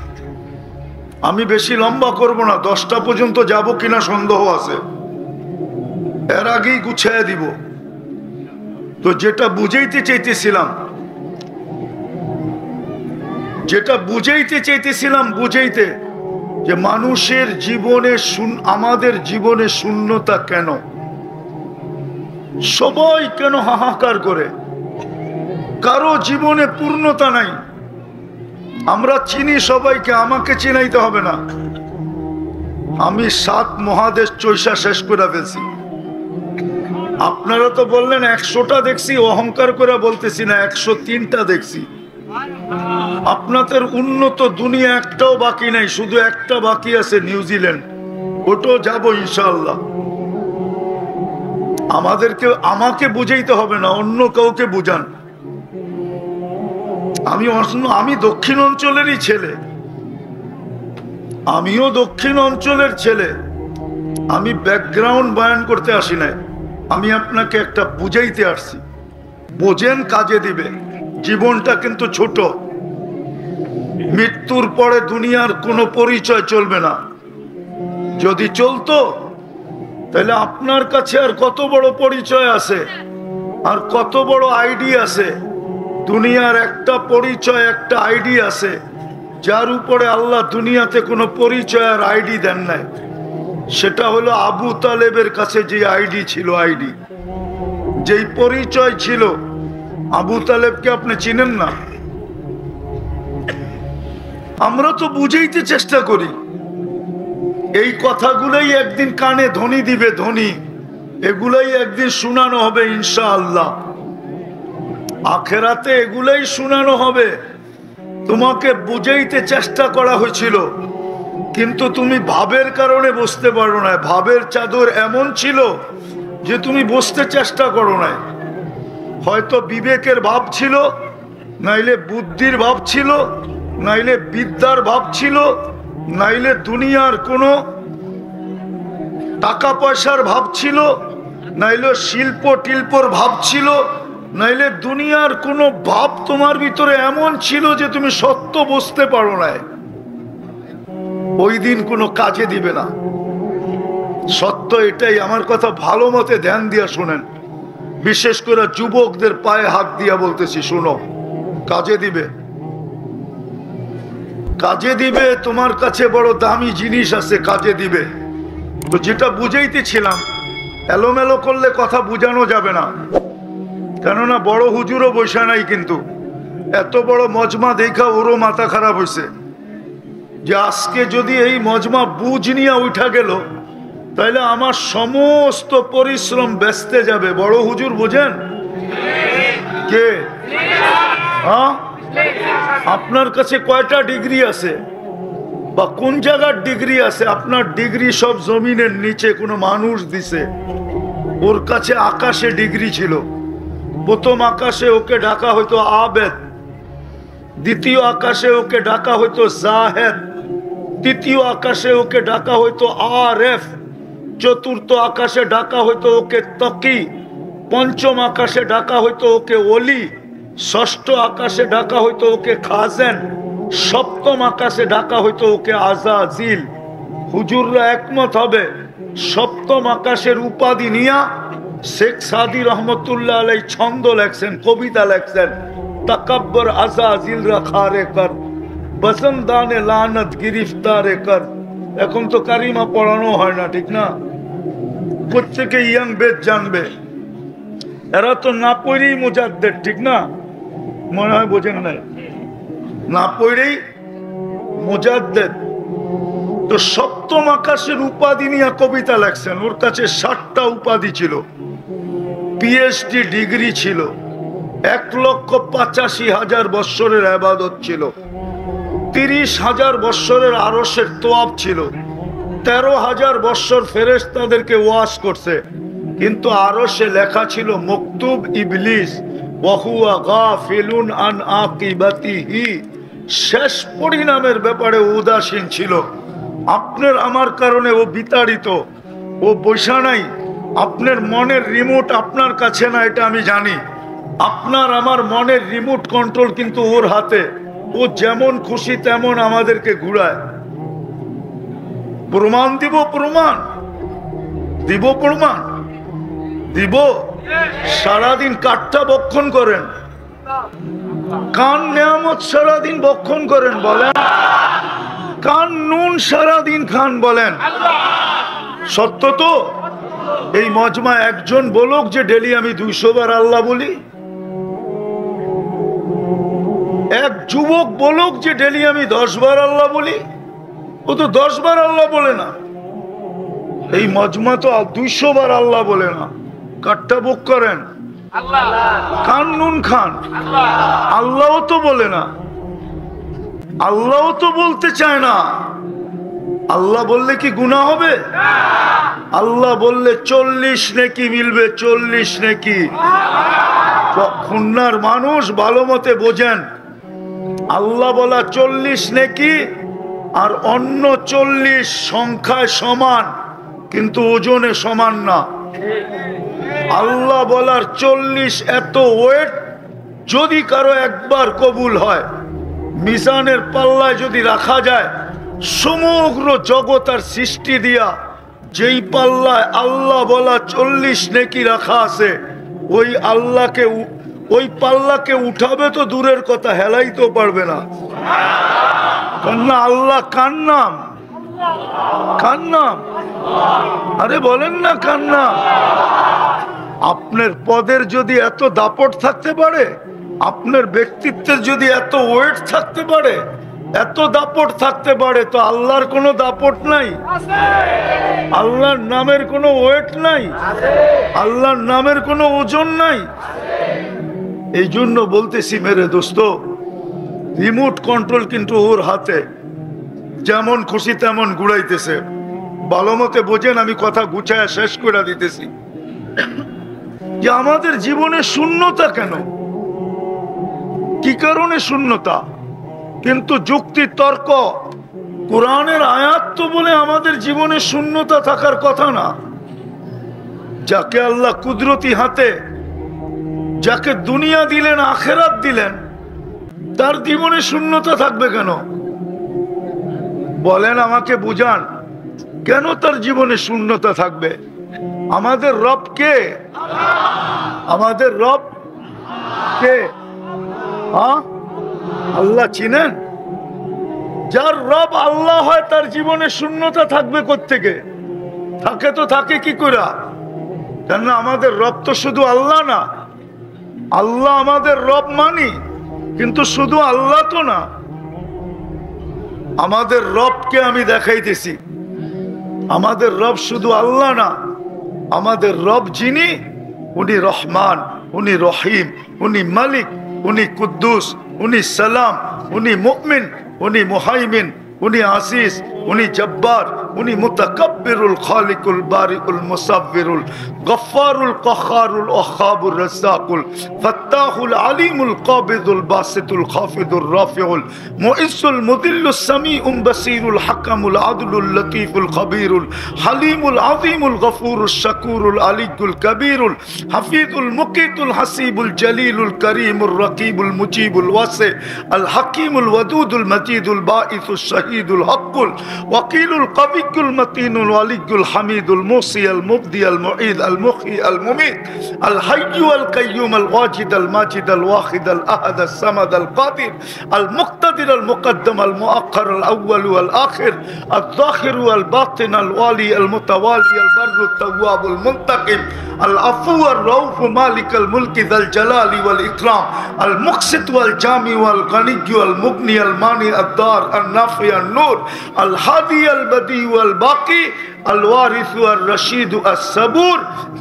আমি বেশি লম্বা করব না। 10টা পর্যন্ত যাব কিনা সন্দেহ আছে, এর আগেই গুছায় দিব। তো যেটা বুঝাইতে চাইতেছিলাম বুঝাইতে, যে মানুষের জীবনে, আমাদের জীবনে শূন্যতা কেন? সবাই কেন হাহাকার করে? কারো জীবনে পূর্ণতা নাই। আমরা চিনি সবাইকে, আমাকে চিনাইতে হবে না। আমি 7 মহাদেশ চৈষা শেষ করে ফেলছি। আপনারা তো বললেন 100টা দেখছি, অহংকার করে বলতেছি না, 103টা দেখছি। আপনাদের উন্নত দুনিয়া একটাও বাকি নাই, শুধু একটা বাকি আছে, নিউজিল্যান্ড। ওটাও যাবো ইনশাআল্লাহ। আমাকে বুঝাইতে হবে না, অন্য কাউকে বুঝান। আমি দক্ষিণ অঞ্চলেরই ছেলে, আমিও দক্ষিণ অঞ্চলের ছেলে। আমি ব্যাকগ্রাউন্ড বয়ান করতে আসি নাই, আমি আপনাকে একটা বুঝাইতে আসছি। বোঝেন, কাজে দিবে। জীবনটা কিন্তু ছোট, মৃত্যুর পরে দুনিয়ার কোনো পরিচয় চলবে না। যদি চলতো তাহলে আপনার কাছে আর কত বড় পরিচয় আছে, আর কত বড় আইডি আছে। দুনিয়ার একটা পরিচয়, একটা আইডি আছে, যার উপরে আল্লাহ দুনিয়াতে কোনো পরিচয় আর আইডি দেন নাই। সেটা হলো আবু তালেবের কাছে যে আইডি ছিল, আইডি যেই পরিচয় ছিল। আবু তালেবকে আপনি চিনেন না? আমরা তো বুঝাইতে চেষ্টা করি, এই কথাগুলোই একদিন কানে ধ্বনি দিবে, ধ্বনি এগুলাই একদিন শোনানো হবে ইনশাআল্লাহ। আখেরাতে এগুলাই শোনানো হবে। তোমাকে বুঝাইতে চেষ্টা করা হয়েছিল, কিন্তু তুমি ভাবের কারণে বুঝতে পারো না। ভাবের চাদর এমন ছিল যে তুমি বুঝতে চেষ্টা করো না। হয়তো বিবেকের ভাব ছিল, নাইলে বুদ্ধির ভাব ছিল, নাইলে বিদ্যার ভাব ছিল, নাইলে দুনিয়ার কোনো টাকা পয়সার ভাব ছিল, নাইলে শিল্প টিল্পর ভাব ছিল, নাইলে দুনিয়ার কোনো ভাব তোমার ভিতরে এমন ছিল যে তুমি সত্য বুঝতে পারো না। ওই দিন কোনো কাজে দিবে না। সত্য এটাই। আমার কথা ভালো মতে ধ্যান দিয়া শোনেন, বিশেষ করে যুবকদের পায়ে হাত দিয়া বলতেছি, শোনো, কাজে দিবে, কাজে দিবে। তোমার কাছে বড় দামি জিনিস আছে, কাজে দিবে। তো যেটা বুঝাইতেছিলাম, এলোমেলো করলে কথা বুঝানো যাবে না। কেননা বড় হুজুরও বসে নাই, কিন্তু এত বড় মজমা দেখা ওরও মাথা খারাপ হয়েছে যে আজকে যদি এই মজমা বুঝ নিয়ে উঠা গেল তাহলে আমার সমস্ত পরিশ্রম ব্যস্তে যাবে। বড় হুজুর বোঝেন কে? হ্যাঁ, আপনার কাছে কয়টা ডিগ্রি আছে বা কোন জায়গার ডিগ্রি আছে? আপনার ডিগ্রি সব জমিনের নিচে কোনো মানুষ দিছে। ওর কাছে আকাশে ডিগ্রি ছিল। প্রথম আকাশে ওকে ডাকা হইতো আবেদ, দ্বিতীয় আকাশে ওকে ডাকা হইতো জাহেদ, তৃতীয় আকাশে ওকে ডাকা হইতো আরেফ, চতুর্থ আকাশে ডাকা হইতো ওকে তকি, পঞ্চম আকাশে ডাকা হইতো ওকে ওলি, ষষ্ঠ আকাশে ডাকা হইতো ওকে খাজেন, সপ্তম আকাশে ডাকা হইতো ওকে আজাজিল। হুজুররা একমত হবে, সপ্তম আকাশের উপাধি নিয়া শেখ সাদি রহমতুল্লাহ আলাই ছন্দ লেখছেন, কবিতা লেখছেন, তাকাব্বর আজাজিল রাখারে কর, বসন্দানে লানত গিরিফতারে কর। এখন তো কারিমা পড়ানো হয় না, ঠিক না? প্রত্যেকে ইয়াং বেদ জানবে, এরা তো না পড়েই মুজাদ্দেদ, ঠিক না? মনে হয় বোঝেন নাই, না পড়েই মুজাদ্দেদ। তো সপ্তম আকাশের উপাধি নিয়ে কবিতা লেখছেন। ওর কাছে 60টা উপাধি ছিল, পিএইচডি ডিগ্রি ছিল, 1,85,000 বৎসরের ইবাদত ছিল, 30,000 বৎসরের আরশের তোয়াব ছিল, 13,000 বৎসর ফেরেশতাদেরকে ওয়াজ করছে। কিন্তু আরশে লেখা ছিল মকতুব ইবলিস ওয়া হুয়া গাফিলুন আন আকিবাতিহি। শেষ পরিণামের ব্যাপারে উদাসীন ছিল। আপনার আমার কারণে ও বিতাড়িত, ও বৈশা নাই। আপনার মনের রিমোট আপনার কাছে না, এটা আমি জানি। আপনার আমার মনের রিমোট কন্ট্রোল কিন্তু ওর হাতে। ও যেমন খুশি তেমন আমাদেরকে ঘুরায়। প্রমাণ দিব, প্রমাণ দিব, প্রমাণ দিব। সারাদিন কাঠটা বক্ষণ করেন, কান নেয়ামত সারাদিন বক্ষণ করেন, বলেন কান নুন সারাদিন খান, বলেন সত্য তো? এই মজমা একজন বলুক যে ডেলি আমি 200 বার আল্লাহ বলি। এক যুবক বলুক যে ডেলি আমি 10 বার আল্লাহ বলি। ও তো 10 বার আল্লাহ বলে না। এই মজমা তো 200 বার আল্লাহ বলে না। কাঠটা বুক করেন, কান নুন খান। আল্লাহও তো বলে না, আল্লাহও তো বলতে চায় না। আল্লাহ বললে কি গুনাহ হবে? আল্লাহ বললে 40 নেকি মিলবে, 40 নেকি। খুলনার মানুষ ভালো মতে বোঝেন, আল্লাহ বলা 40 নেকি আর অন্য 40 সংখ্যায় সমান, কিন্তু ওজনে সমান না। আল্লাহ বলার 40 এত ওয়েট, যদি কারো একবার কবুল হয়, মিজানের পাল্লায় যদি রাখা যায়, সমগ্র জগৎ আর সৃষ্টি দিয়া যেই পাল্লায় আল্লাহ বলা 40 নেকি রাখা আছে, ওই পাল্লাকে উঠাবে তো দূরের কথা, হেলাইতেও পারবে না। কেননা আল্লাহ কার নাম? কার নাম? আরে বলেন না কার নাম? আপনার পদের যদি এত দাপট থাকতে পারে, আপনার ব্যক্তিত্বের যদি এত ওয়েট থাকতে পারে, এত দাপট থাকতে পারে, তো আল্লাহর কোনো দাপট নাই? আল্লাহর নামের কোনো ওয়েট নাই? আল্লাহর নামের কোনো ওজন নাই? এই জন্য বলতেছি মেরে দোস্ত, রিমোট কন্ট্রোল কিন্তু ওর হাতে, যেমন খুশি তেমন ঘুরাইতেছে। ভালো মতে বোঝেন, আমি কথা গুছায় শেষ করে দিতেছি যে আমাদের জীবনে শূন্যতা কেন, কি কারণে শূন্যতা? কিন্তু যুক্তি তর্ক কোরআনের আয়াত তো বলে আমাদের জীবনে শূন্যতা থাকার কথা না। যাকে আল্লাহ কুদরতি হাতে, যাকে দুনিয়া দিলেন আখেরাত দিলেন, তার জীবনে শূন্যতা থাকবে কেন? বলেন, আমাকে বুঝান, কেন তার জীবনে শূন্যতা থাকবে? আমাদের রব কে? আমাদের রব কে? হ্যাঁ, আল্লাহ চিনেন? যার রব আল্লাহ হয় তার জীবনে শূন্যতা থাকবে কোত্থেকে? থাকে তো থাকে কি করে? কেন আমাদের রব তো শুধু আল্লাহ না। আল্লাহ আমাদের রব মানি, কিন্তু শুধু আল্লাহ তো না। আমাদের রবকে আমি দেখাইতেছি। আমাদের রব শুধু আল্লাহ না, আমাদের রব যিনি, উনি রহমান, উনি রহিম, উনি মালিক, উনি কুদ্দুস, উনি সালাম, উনি মুমিন, উনি মুহাইমিন, উনি আসিস, উনি জব্বার, উনি মুতাকাব্বিরুল খালিকুল বারিকুল মুসাব্বিরুল গফফারুল কখারুল ওয়াহাবুর রাজ্জাকুল ফাত্তাহুল আলিমুল কাবিদুল বাসিতুল খাফিদুর রাফিউল মুইসুল মুদিল্লুস সামিউল বাসিরুল হাকামুল আদলুল লতীফুল খবীরুল হালিমুল আযীমুল গফুরুশ শাকুরুল আলিয়ুল কবীরুল হাফিজুল মুকিতুল হাসিবুল জলিলুল করিমুর রকিবুল মুজিবুল ওয়াসি আল হাকিমুল ওয়াদুদুল মজিদুল বাঈসুশ শাহীদুল হকুল ওয়াকিলুল কবিকুল মতিনুল ওয়ালিয়ুল হামিদুল মুসি আল মুবদি আল মুঈদ আল মুহয়ি আল মুমীত আল হাইয়্যু আল কাইয়্যুম আল ওয়াজিদ আল মাজিদ আল ওয়াহিদ আল আহাদ আল সামাদ আল কাদির আল মুক্তাদির আল মুকদ্দম আল মুআক্খার আল আউয়াল ওয়াল আখির আল যাহির ওয়াল বাতিন আল ওয়ালি আল মুতাওয়ালি আল বাররু তাওয়াব আল মুনতাকিম আল আফু আর রাউফ মালিক আল মুলক যাল জালালি ওয়াল ইকরাম আল মুকসিত ওয়াল জামি ওয়াল গনিয়্যু আল মুগনি আল মানি আদ দার আল নাফি আল নূর আল হাদি আল বদি ওয়াল বাকি আল ওয়ারিস ওয়াল রশিদ আস সাবুর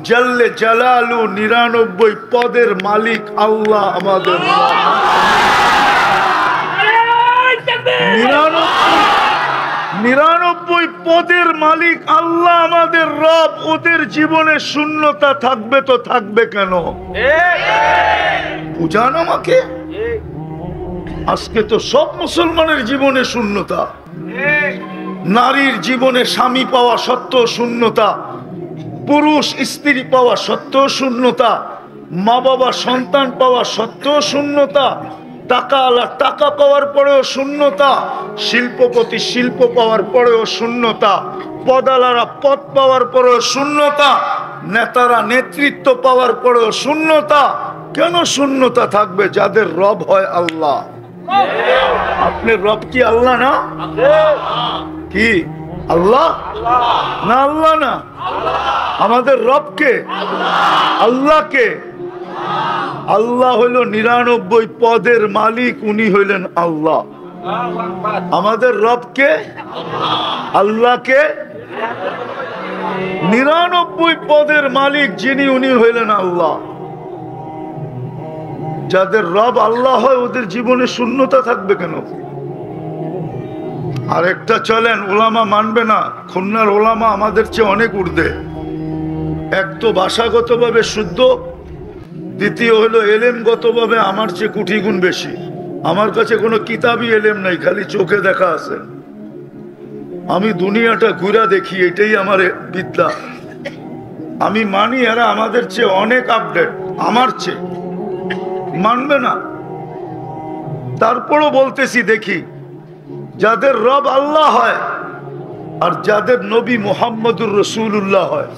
জাল্লে জালালু 99 পদের মালিক আল্লাহ আমাদের রব। 99 পদের মালিক আল্লাহ আমাদের রব। ওদের জীবনে শূন্যতা থাকবে তো থাকবে কেন? বুঝান আমাকে। আজকে তো সব মুসলমানের জীবনে শূন্যতা। নারীর জীবনে স্বামী পাওয়া সত্ত্বেও শূন্যতা, পুরুষ স্ত্রী পাওয়া সত্ত্বেও শূন্যতা, মা বাবা সন্তান পাওয়া সত্ত্বেও শূন্যতা, টাকা আলা টাকা পাওয়ার পরেও শূন্যতা, শিল্পপতি শিল্প পাওয়ার পরেও শূন্যতা, পদালারা পদ পাওয়ার পরেও শূন্যতা, নেতারা নেতৃত্ব পাওয়ার পরেও শূন্যতা। কেন শূন্যতা থাকবে? যাদের রব হয় আল্লাহ। আপনার রব কি আল্লাহ না? কি আল্লাহ না? আল্লাহ না? আমাদের রবকে, আল্লাহকে। আল্লাহ হইল 99 পদের মালিক, উনি হইলেন আল্লাহ। আমাদের রবকে, আল্লাহকে 99 পদের মালিক যিনি, উনি হইলেন আল্লাহ। যাদের রব আল্লাহ হয় ওদের জীবনে শূন্যতা থাকবে কেন? আরেকটা চলেন, ওলামা মানবে না, খুলনার ওলামা আমাদের চেয়ে অনেক ঊর্ধ্বে। এক তো ভাষাগতভাবে শুদ্ধ, দ্বিতীয় হলো এলেমগতভাবে আমার চেয়ে কোটি গুণ বেশি। আমার কাছে কোনো কিতাবই এলেম নাই, খালি চোখে দেখা আছে। আমি দুনিয়াটা ঘুরা দেখি, এটাই আমার বিদ্যা। আমি মানি এরা আমাদের চেয়ে অনেক আপডেট, আমার চেয়ে। মানবে না, তারপরও বলতেছি, দেখি যাদের রব আল্লাহ হয় আর যাদের নবী মুহাম্মদুর রাসূলুল্লাহ হয়,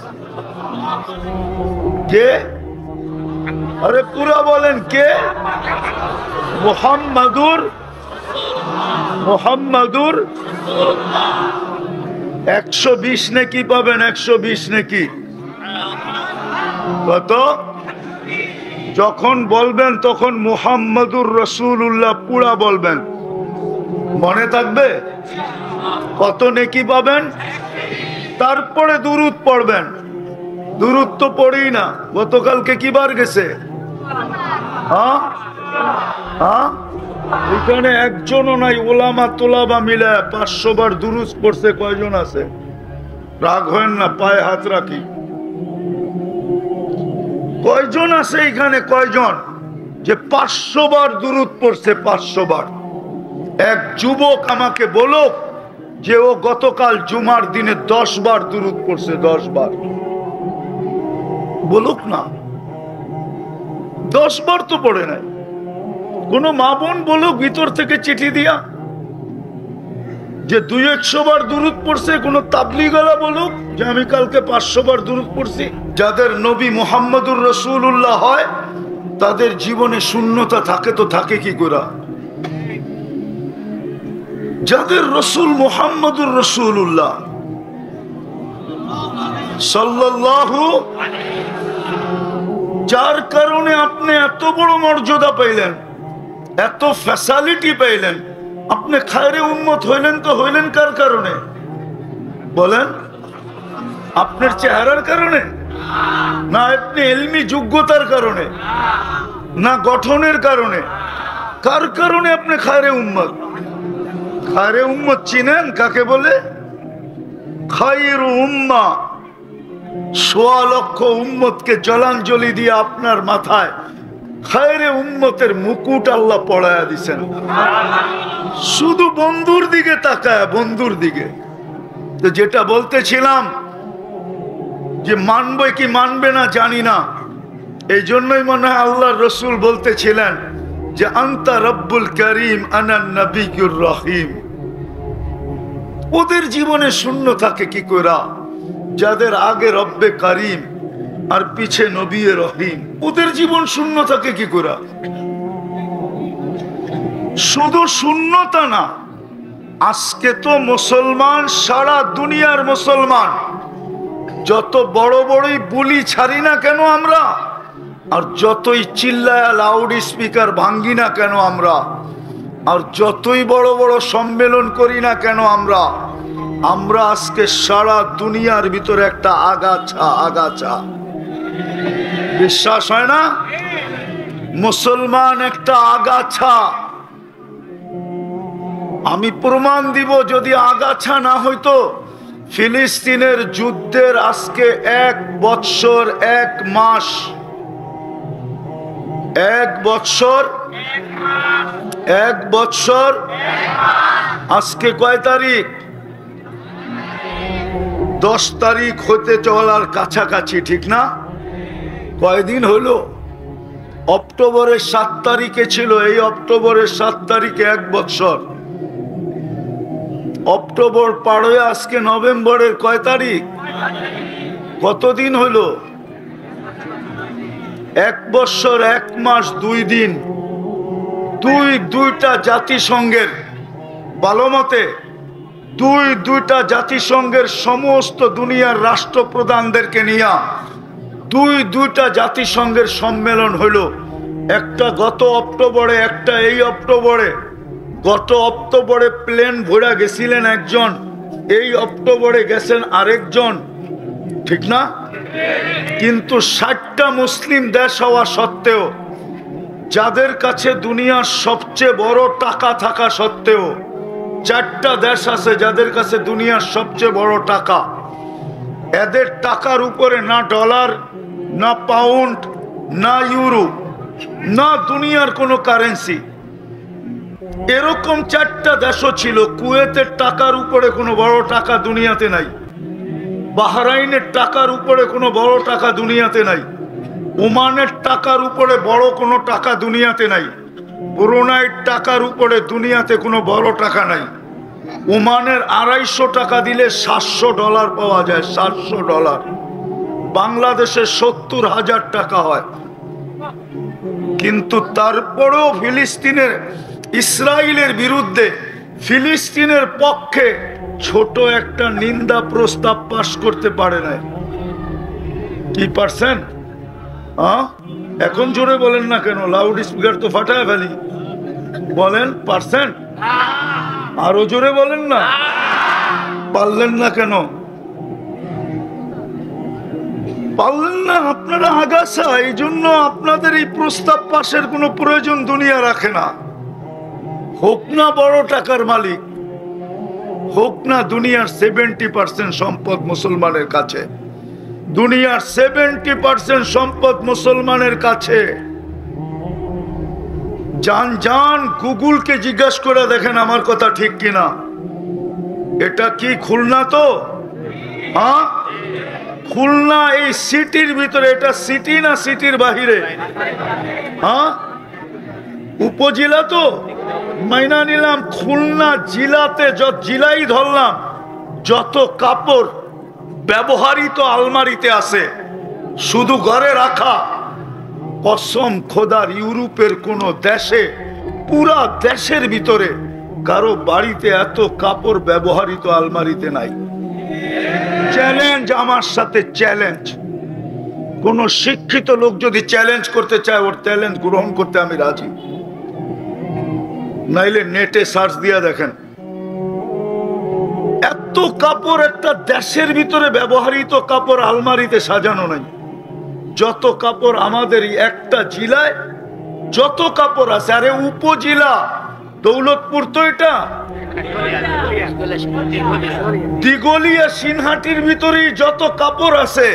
কে? আরে পুরা বলেন, কে? মুহাম্মদুর 120 নেকি পাবেন, 120 নেকি। কত? যখন বলবেন তখন মুহাম্মদুর রাসূলুল্লাহ পুরা বলবেন, মনে থাকবে কত নেকি পাবেন। তারপরে দুরূদ পড়বেন। দুরূদ তো পড়ি না। গতকালকে কি বার গেছে? হ্যাঁ হ্যাঁ, এখানে একজনও নাই। ওলামা তোলাবা মিলে 500 বার দুরূদ পড়ছে। কয়জন আছে? রাগ হয় না, পায়ে হাত রাখি। কয়জন আছে এখানে? কয়জন যে 500 বার দুরূদ পড়ছে? 500 বার। এক যুবক আমাকে বলো যে ও গতকাল জুমার দিনে 10 বার দুরূদ পড়ছে। 10 বার বলুক না। 10 বার তো পড়ে নাই। কোন মা বোন বলুক ভিতর থেকে চিঠি দিয়া যে 200-100 বার দুরূদ পড়ছে। কোন তাবলীগওয়ালা বলুক যে আমি কালকে 500 বার দুরূদ পড়ছি। যাদের নবী মুহাম্মদুর রাসূলুল্লাহ হয় তাদের জীবনে শূন্যতা থাকে তো থাকে কি করে? যাদের রসুল মুহাম্মদুর রাসূলুল্লাহ সাল্লাল্লাহু, যার কারণে আপনি এত বড় মর্যাদা পাইলেন, এত ফ্যাসিলিটি পাইলেন, আপনি খায়রে উম্মত হইলেন। তো হইলেন কার কারণে বলেন? আপনার চেহারার কারণে না, আপনি ইলমি যোগ্যতার কারণে না, গঠনের কারণে? কার কারণে আপনি খায়রে উম্মত? খায়রে উম্মত চিনেন কাকে বলে? খায়রু উম্মাহ। 1.25 লক্ষ উম্মতকে জলাঞ্জলি দিয়ে আপনার মাথায় খায়রে উম্মতের মুকুট আল্লাহ পড়ায়া দিছেন। শুধু বন্ধুর দিকে তাকায়, বন্ধুর দিকে। তো যেটা বলতেছিলাম যে মানবে কি মানবে না জানি না, এই জন্যই মনে হয় আল্লাহর রসুল বলতেছিলেন যে আনতা রব্বুল করিম আনা নবিয়্যুর রহিম। ওদের জীবনে শূন্য থাকে কি করে? যাদের আগে রব্বে করিম আর পিছে নবী রহিম, ওদের জীবন শূন্য থাকে কি করে? শুধু শূন্যতা না, আজকে তো মুসলমান, সারা দুনিয়ার মুসলমান, যত বড় বড়ই বুলি ছাড়ি না কেন আমরা, আর যতই চিল্লায়া লাউড স্পিকার ভাঙ্গি না কেন আমরা, আর যতই বড় বড় সম্মেলন করি না কেন আমরা, আমরা আজকে সারা দুনিয়ার ভিতরে একটা আগাছা। আগাছা বিশ্বাস হয় না? মুসলমান একটা আগাছা। আমি প্রমাণ দিব, যদি আগাছা না হইতো ফিলিস্তিনের যুদ্ধের আজকে 1 বৎসর 1 মাস, 1 বৎসর 1 বৎসর। আজকে কয় তারিখ? 10 তারিখ হতে চলার কাছাকাছি, ঠিক না? কয়দিন হলো? অক্টোবরের 7 তারিখে ছিল, এই অক্টোবরের 7 তারিখে 1 বৎসর। অক্টোবর পার হয়ে আজকে নভেম্বরের কয় তারিখ? কতদিন হলো? 1 বৎসর 1 মাস 2 দিন। দুইটা জাতিসংঘের ভালো মতে, দুইটা জাতিসংঘের সমস্ত দুনিয়ার রাষ্ট্রপ্রধানদেরকে নিয়ে দুইটা জাতিসংঘের সম্মেলন হলো। একটা গত অক্টোবরে, একটা এই অক্টোবরে। গত অক্টোবরে প্লেন ভরা গেছিলেন একজন, এই অক্টোবরে গেছেন আরেকজন, ঠিক না? কিন্তু 60টা মুসলিম দেশ হওয়া সত্ত্বেও, যাদের কাছে দুনিয়ার সবচেয়ে বড় টাকা থাকা সত্ত্বেও, 4টা দেশ আছে যাদের কাছে দুনিয়ার সবচেয়ে বড় টাকা। এদের টাকার উপরে না ডলার, না পাউন্ড, না ইউরো, না দুনিয়ার কোনো কারেন্সি। এরকম 4টা দেশও ছিল। কুয়েতের টাকার উপরে কোনো বড় টাকা দুনিয়াতে নাই, বাহরাইনের টাকার উপরে কোনো বড় টাকা দুনিয়াতে নাই, ওমানের টাকার উপরে বড় কোনো টাকা দুনিয়াতে নাই, ব্রুনাইয়ের টাকার উপরে দুনিয়াতে কোনো বড় টাকা নাই। ওমানের 250 টাকা দিলে $700 পাওয়া যায়, $700। বাংলাদেশে 70,000 টাকা হয়। কিন্তু তারপরেও ফিলিস্তিনের, ইসরায়েলের বিরুদ্ধে ফিলিস্তিনের পক্ষে ছোট একটা নিন্দা প্রস্তাব পাশ করতে পারে না। কি পারছেন? এখন জোরে বলেন না কেন? লাউড স্পিকার তো ফাটায় ফেলি। বলেন পারছেন? আরো জোরে বলেন না। পারলেন না কেন? পারলেন না, আপনারা আগাছা। এই জন্য আপনাদের এই প্রস্তাব পাশের কোনো প্রয়োজন দুনিয়া রাখে না। হোক না বড় টাকার মালিক, হোক না দুনিয়ার 70% সম্পদ মুসলমানের কাছে, দুনিয়ার 70% সম্পদ মুসলমানের কাছে। যান গুগলকে জিজ্ঞাসা করে দেখেন আমার কথা ঠিক কিনা। এটা কি খুলনা? তো হ্যাঁ, খুলনা এই সিটির ভিতরে। এটা সিটি না সিটির বাহিরে? হ্যাঁ, উপজেলা তো মাইনা নিলাম। খুলনা জেলাতে জেলাই ধরলাম, যত কাপড় ব্যবহৃত আলমারিতে আছে শুধু ঘরে রাখা, কসম খোদার ইউরোপের কোন দেশে, পুরা দেশের ভিতরে কারো বাড়িতে এত কাপড় ব্যবহৃত আলমারিতে নাই। চ্যালেঞ্জ, আমার সাথে চ্যালেঞ্জ। কোন শিক্ষিত লোক যদি চ্যালেঞ্জ করতে চায়, ওর চ্যালেঞ্জ গ্রহণ করতে আমি রাজি। নাইলে নেটে সার্চ দিয়া দেখেন, এত কাপড় একটা দেশের ভিতরে ব্যবহৃত কাপড় আলমারিতে সাজানো নাই। যত কাপড় আমাদের একটা জেলায় যত কাপড় আছে। আরে উপজেলা দৌলতপুর তো, এটা দিগলিয়া সিনহাটির ভিতরেই যত কাপড় আছে।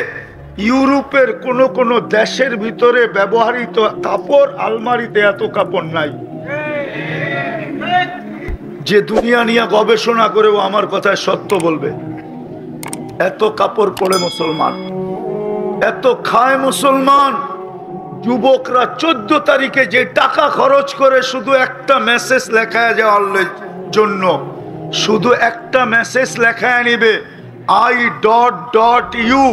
ইউরোপের কোন দেশের ভিতরে ব্যবহৃত কাপড় আলমারিতে এত কাপড় নাই। যে দুনিয়া নিয়ে গবেষণা করেও আমার কথায় সত্য বলবে। এত কাপড় পরে মুসলমান, এত খায় মুসলমান। যুবকরা 14 তারিখে যে টাকা খরচ করে শুধু একটা মেসেজ লেখায় যাওয়ার জন্য, শুধু একটা মেসেজ লেখায় নিবে I.U,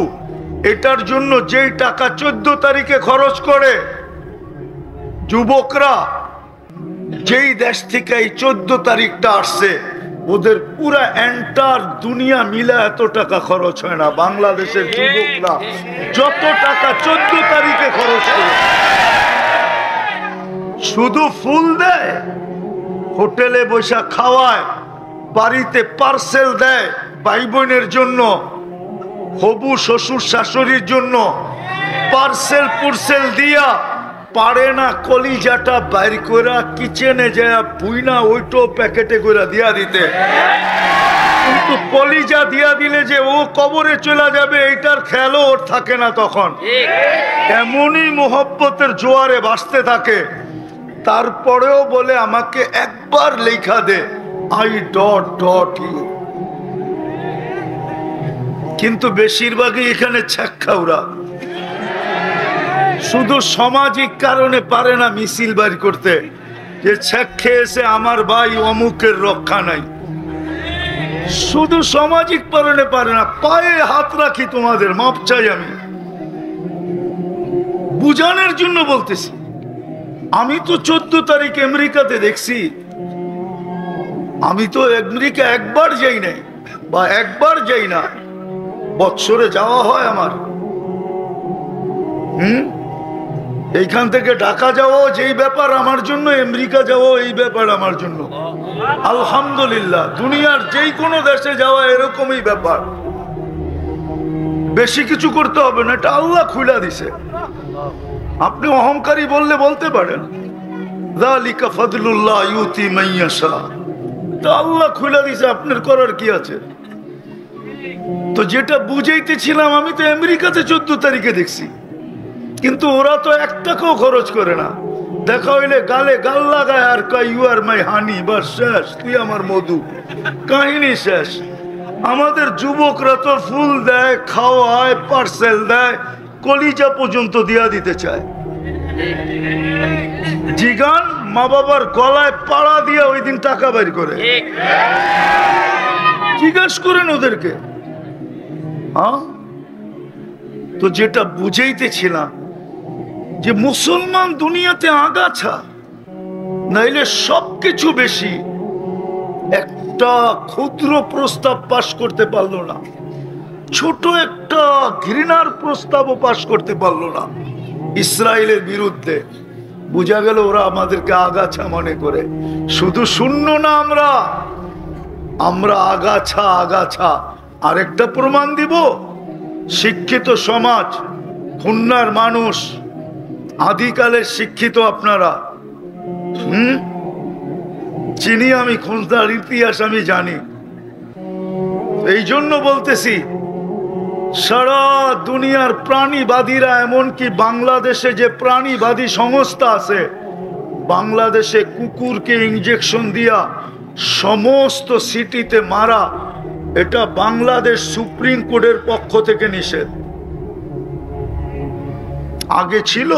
এটার জন্য যেই টাকা 14 তারিখে খরচ করে যুবকরা, যেই দেশ থেকে এই 14 তারিখটা আসছে, ওদের পুরা এন্টার দুনিয়া মিলা এত টাকা খরচ হয় না। বাংলাদেশের যুবকরা যত টাকা 14 তারিখে খরচ করে, শুধু ফুল দেয়, হোটেলে বসে খাওয়ায়, বাড়িতে পার্সেল দেয় ভাই বোনের জন্য, হবু শ্বশুর শাশুড়ির জন্য পার্সেল পুরসেল দিয়া পারে না কলিজাটা বাইর কইরা কিচেনে যায় বুইনা ওইটো প্যাকেটে কইরা দিয়া দিতে। কিন্তু কলিজা দিয়া দিলে যে ও কবরে চলে যাবে এইটার খেয়ালও ওর থাকে না তখন। এমনই মোহব্বতের জোয়ারে ভাসতে থাকে। তারপরেও বলে আমাকে একবার লেখা দে I.U। কিন্তু বেশিরভাগই এখানে ছ্যাক্কাউরা, শুধু সামাজিক কারণে পারে না মিছিল বাইর করতে, যে ছ্যাক খেয়েছে আমার ভাই অমুকের রক্ষা নাই। শুধু সামাজিক কারণে পারে না। পায়ে হাত রাখি, তোমাদের মাপ চাই আমি, বুঝানোর জন্য বলতেছি। আমি তো 14 তারিখ আমেরিকাতে দেখছি। আমি তো আমেরিকা একবার যাই নাই, বা একবার যাই না, বৎসরে যাওয়া হয় আমার। এইখান থেকে ঢাকা যাওয়া যেই ব্যাপার আমার জন্য, আমেরিকা যাওয়া এই ব্যাপার আমার জন্য। আলহামদুলিল্লাহ, দুনিয়ার যেই কোনো দেশে যাওয়া এরকমই ব্যাপার। বেশি কিছু করতে হবে না, এটা আল্লাহ খুলে দিছে। আপনি অহংকারী বললে বলতে পারেন, যালিকা ফাদলুল্লাহ ইউতি মান ইয়াশা। তো আল্লাহ খুলে দিছে, আপনার করার কি আছে? তো যেটা বুঝাইতেছিলাম, আমি তো আমেরিকাতে 14 তারিখে দেখছি, কিন্তু ওরা তো 1 টাকাও খরচ করে না। দেখা হইলে গালে গাল লাগায় আর কয় ইউ আর মাই হানি, বাস শেষ, তুই আমার মধু, কাহিনী শেষ। আমাদের যুবকরা তো ফুল দেয়, খাওয়ায়, পার্সেল দেয়, কলিজা পর্যন্ত দিয়া দিতে চায়। জিগান মা বাবার গলায় পাড়া দিয়া ওই দিন টাকা বের করে, জিজ্ঞাস করেন ওদেরকে। হ্যাঁ, তো যেটা বুঝাইতেছিলাম যে মুসলমান দুনিয়াতে আগাছা, নাইলে সবকিছু বেশি। একটা ক্ষুদ্র প্রস্তাব পাশ করতে পারলো না, ছোট একটা ঘৃণার প্রস্তাবও পাশ করতে পারলো না ইসরায়েলের বিরুদ্ধে। বোঝা গেল ওরা আমাদেরকে আগাছা মনে করে। শুধু শূন্য না, আমরা আগাছা আগাছা। আরেকটা প্রমাণ দিব, শিক্ষিত সমাজ, খুলনার মানুষ আদিকালের শিক্ষিত আপনারা। চিনি আমি, খুলনার ইতিহাস আমি জানি। এই জন্য বলতেছি, সারা দুনিয়ার প্রাণীবাদীরা, এমনকি বাংলাদেশে যে প্রাণীবাদী সংস্থা আছে, বাংলাদেশে কুকুরকে ইনজেকশন দিয়া সমস্ত সিটিতে মারা, এটা বাংলাদেশ সুপ্রিম কোর্টের পক্ষ থেকে নিষেধ। আগে ছিল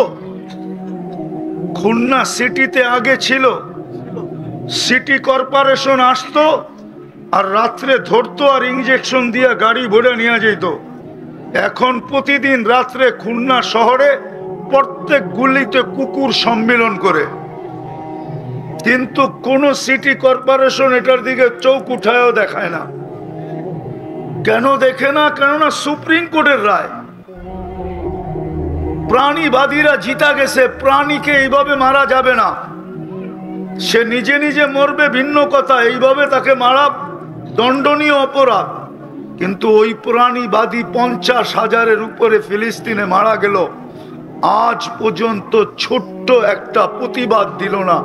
খুলনা সিটিতে, আগে ছিল সিটি কর্পোরেশন আসতো আর রাত্রে ধরতো আর ইনজেকশন দিয়ে গাড়ি ভরে নিয়ে যেত। এখন প্রতিদিন রাত্রে খুলনা শহরে প্রত্যেক গুলিতে কুকুর সম্মিলন করে, কিন্তু কোন সিটি কর্পোরেশন এটার দিকে চোখ উঠায়ও দেখায় না। কেন দেখে না? কেননা সুপ্রিম কোর্টের রায়। প্রাণীবাদীরা জিতা গেছে, প্রাণীকে এইভাবে মারা যাবে না। সে নিজে নিজে মরবে ভিন্ন কথা, এইভাবে তাকে মারা দণ্ডনীয় অপরাধ। কিন্তু ওই প্রাণীবাদী 50,000-এর উপরে ফিলিস্তিনে মারা গেল, আজ পর্যন্ত ছোট্ট একটা প্রতিবাদ দিল না।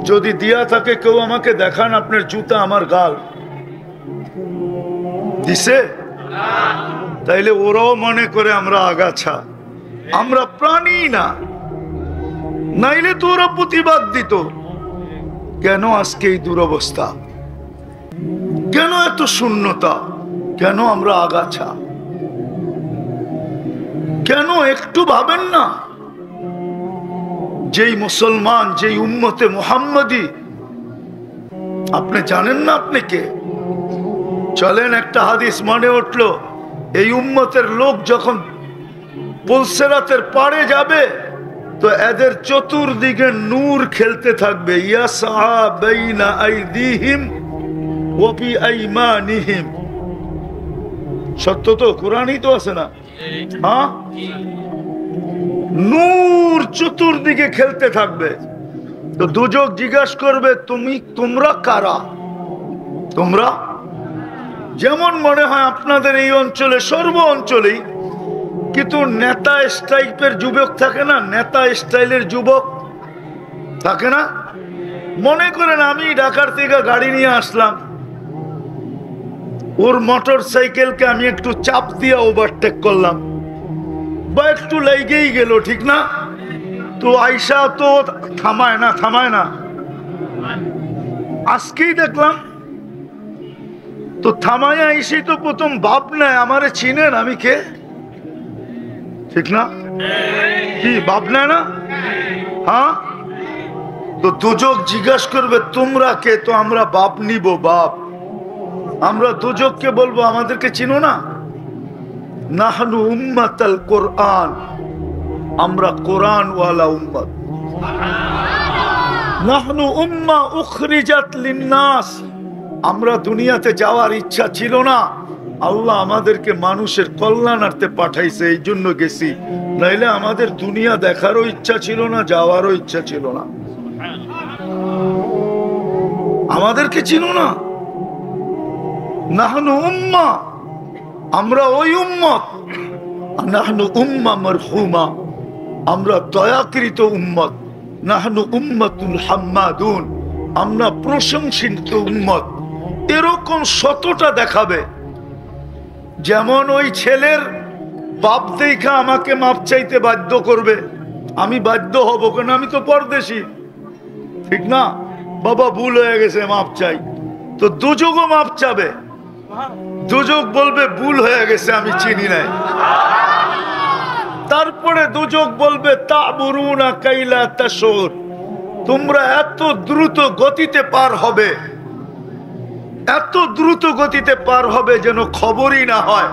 যদি দিয়া থাকে কেউ আমাকে দেখান আপনার জুতা আমার গাল দিছে? তাইলে ওরাও মনে করে আমরা আগাছা, আমরা প্রাণী না, নাইলে তো ওরা প্রতিবাদ দিত। কেন আজকে এই দুরবস্থা? কেন এত শূন্যতা? কেন আমরা আগাছা? কেন একটু ভাবেন না? যেই মুসলমান, যেই উম্মতে মুহাম্মদী, আপনি জানেন না আপনি কে? চলেন, একটা হাদিস মনে উঠলো, এই উম্মতের লোক যখন পুলসিরাতের পাড়ে যাবে তো এদের চতুর্দিকে নূর খেলতে থাকবে। ইয়াসআ বাইনা আইদিহিম ওয়া বিআইমানিহিম। সত্য তো, কোরআনই তো আছে না? হ্যাঁ, নূর চতুর্দিকে খেলতে থাকবে। তো দুজক জিজ্ঞাসা করবে, তোমরা কারা? তোমরা যেমন মনে হয় আপনাদের এই অঞ্চলে, সর্ব অঞ্চলেই, কিন্তু নেতা স্টাইপের যুবক থাকে না, নেতা স্টাইলের যুবক থাকে না? মনে করেন আমি ঢাকার থেকে গাড়ি নিয়ে আসলাম, ওর মোটর সাইকেলকে আমি একটু চাপ দিয়ে ওভারটেক করলাম, বা একটু লেগেই গেল, ঠিক না? তো আইসা তো থামায় না। আজকেই দেখলাম তো থামায় আইসি তো প্রথম ভাব নেয়, আমারে চিনেন আমি কে, ঠিক না? কি ভাব নেয় না? হ্যাঁ, তো দুজক জিজ্ঞাসা করবে তোমরা কে? তো আমরা বাপ নিব, বাপ। আমরা দুজককে বলবো আমাদেরকে চিনো না? নাহনু উম্মাতাল কোরআন, আমরা কোরআন ওয়ালা উম্মত। নাহনু উম্মা উখরিজাত লিন্নাস, আমরা দুনিয়াতে যাওয়ার ইচ্ছা ছিল না, আল্লাহ আমাদেরকে মানুষের কল্যাণার্থে পাঠাইছে, এই জন্য গেছি। নাইলে আমাদের দুনিয়া দেখারও ইচ্ছা ছিল না, যাওয়ারও ইচ্ছা ছিল না। আমাদেরকে চিনো না? নাহনু উম্মা, আমরা ওই উম্মত। নাহনু উম্মা মারহুমা, আমরা দয়াকৃত উম্মত। নাহনু উম্মাতুল হাম্মাদুন, আমরা প্রশংসিত উম্মত। এরকম শতটা দেখাবে। যেমন ওই ছেলের বাপ দেখা আমাকে মাপ চাইতে বাধ্য করবে, আমি বাধ্য হব, কেন আমি তো পরদেশী, ঠিক না? বাবা ভুল হয়ে গেছে, মাপ চাই। তো দুযোগও মাপ চাবে। দুযোগ বলবে ভুল হয়ে গেছে, আমি চিনি নাই। তারপরে দুযোগ বলবে তা'বুরুনা কাইলা তাশুর, তোমরা এত দ্রুত গতিতে পার হবে, এত দ্রুত গতিতে পার হবে যেন খবরই না হয়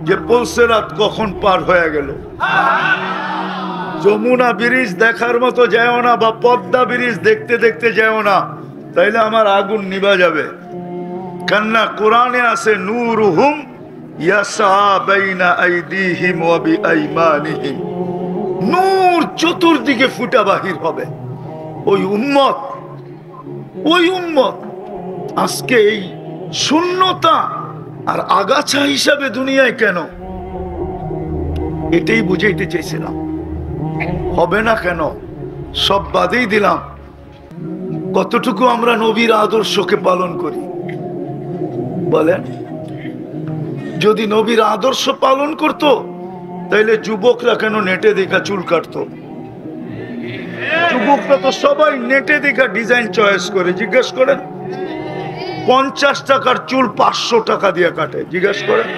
যে পুলসেরাত কখন পার হয়ে গেল। যমুনা ব্রিজ দেখার মতো যাও না, বা পদ্মা ব্রিজ দেখতে দেখতে যাও না, তাইলে আমার আগুন নিভা যাবে। কেননা কোরআনে আছে নূরুহুম ইয়াসআ বাইনা আইদিহিম ওয়া বিআইমানিহিম, নূর চতুর্দিকে ফুটা বাহির হবে। ওই উম্মত আজকে এই শূন্যতা আর আগাছা হিসাবে দুনিয়ায় কেন, এটাই বুঝাইতে চাইছিলাম। হবে না কেন, সব বাদেই দিলাম। কতটুকু আমরা নবীর আদর্শকে পালন করি বলেন? যদি নবীর আদর্শ পালন করত, তাইলে যুবকরা কেন নেটে দেখা চুল কাটতো? যুবকরা তো সবাই নেটে দেখা ডিজাইন চয়েস করে। জিজ্ঞেস করেন, 50 টাকার চুল 500 টাকা দিয়ে কাটে। জিজ্ঞেস করেন,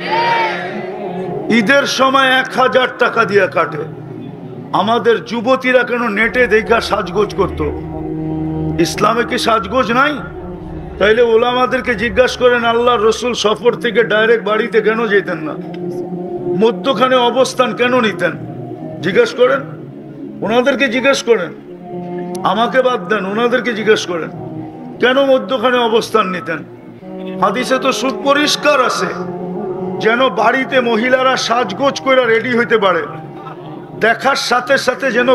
ঈদের সময় 1000 টাকা দিয়ে কাটে। আমাদের যুবতীরা কেন নেটে দেখা সাজগোজ করত? ইসলামে কি সাজগোজ নাই? তাইলে ওলামাদেরকে জিজ্ঞাসা করেন, আল্লাহ রসুল সফর থেকে ডাইরেক্ট বাড়িতে কেন যেতেন না? মধ্যখানে অবস্থান কেন নিতেন? জিজ্ঞেস করেন, ওনাদেরকে জিজ্ঞেস করেন। আমাকে বাদ দেন, ওনাদেরকে জিজ্ঞেস করেন কেন মধ্যখানে অবস্থান নিতেন। হাদিসে তো সুপরিষ্কার আছে, যেন বাড়িতে মহিলারা সাজগোজ করে রেডি হইতে পারে, দেখার সাথে সাথে যেন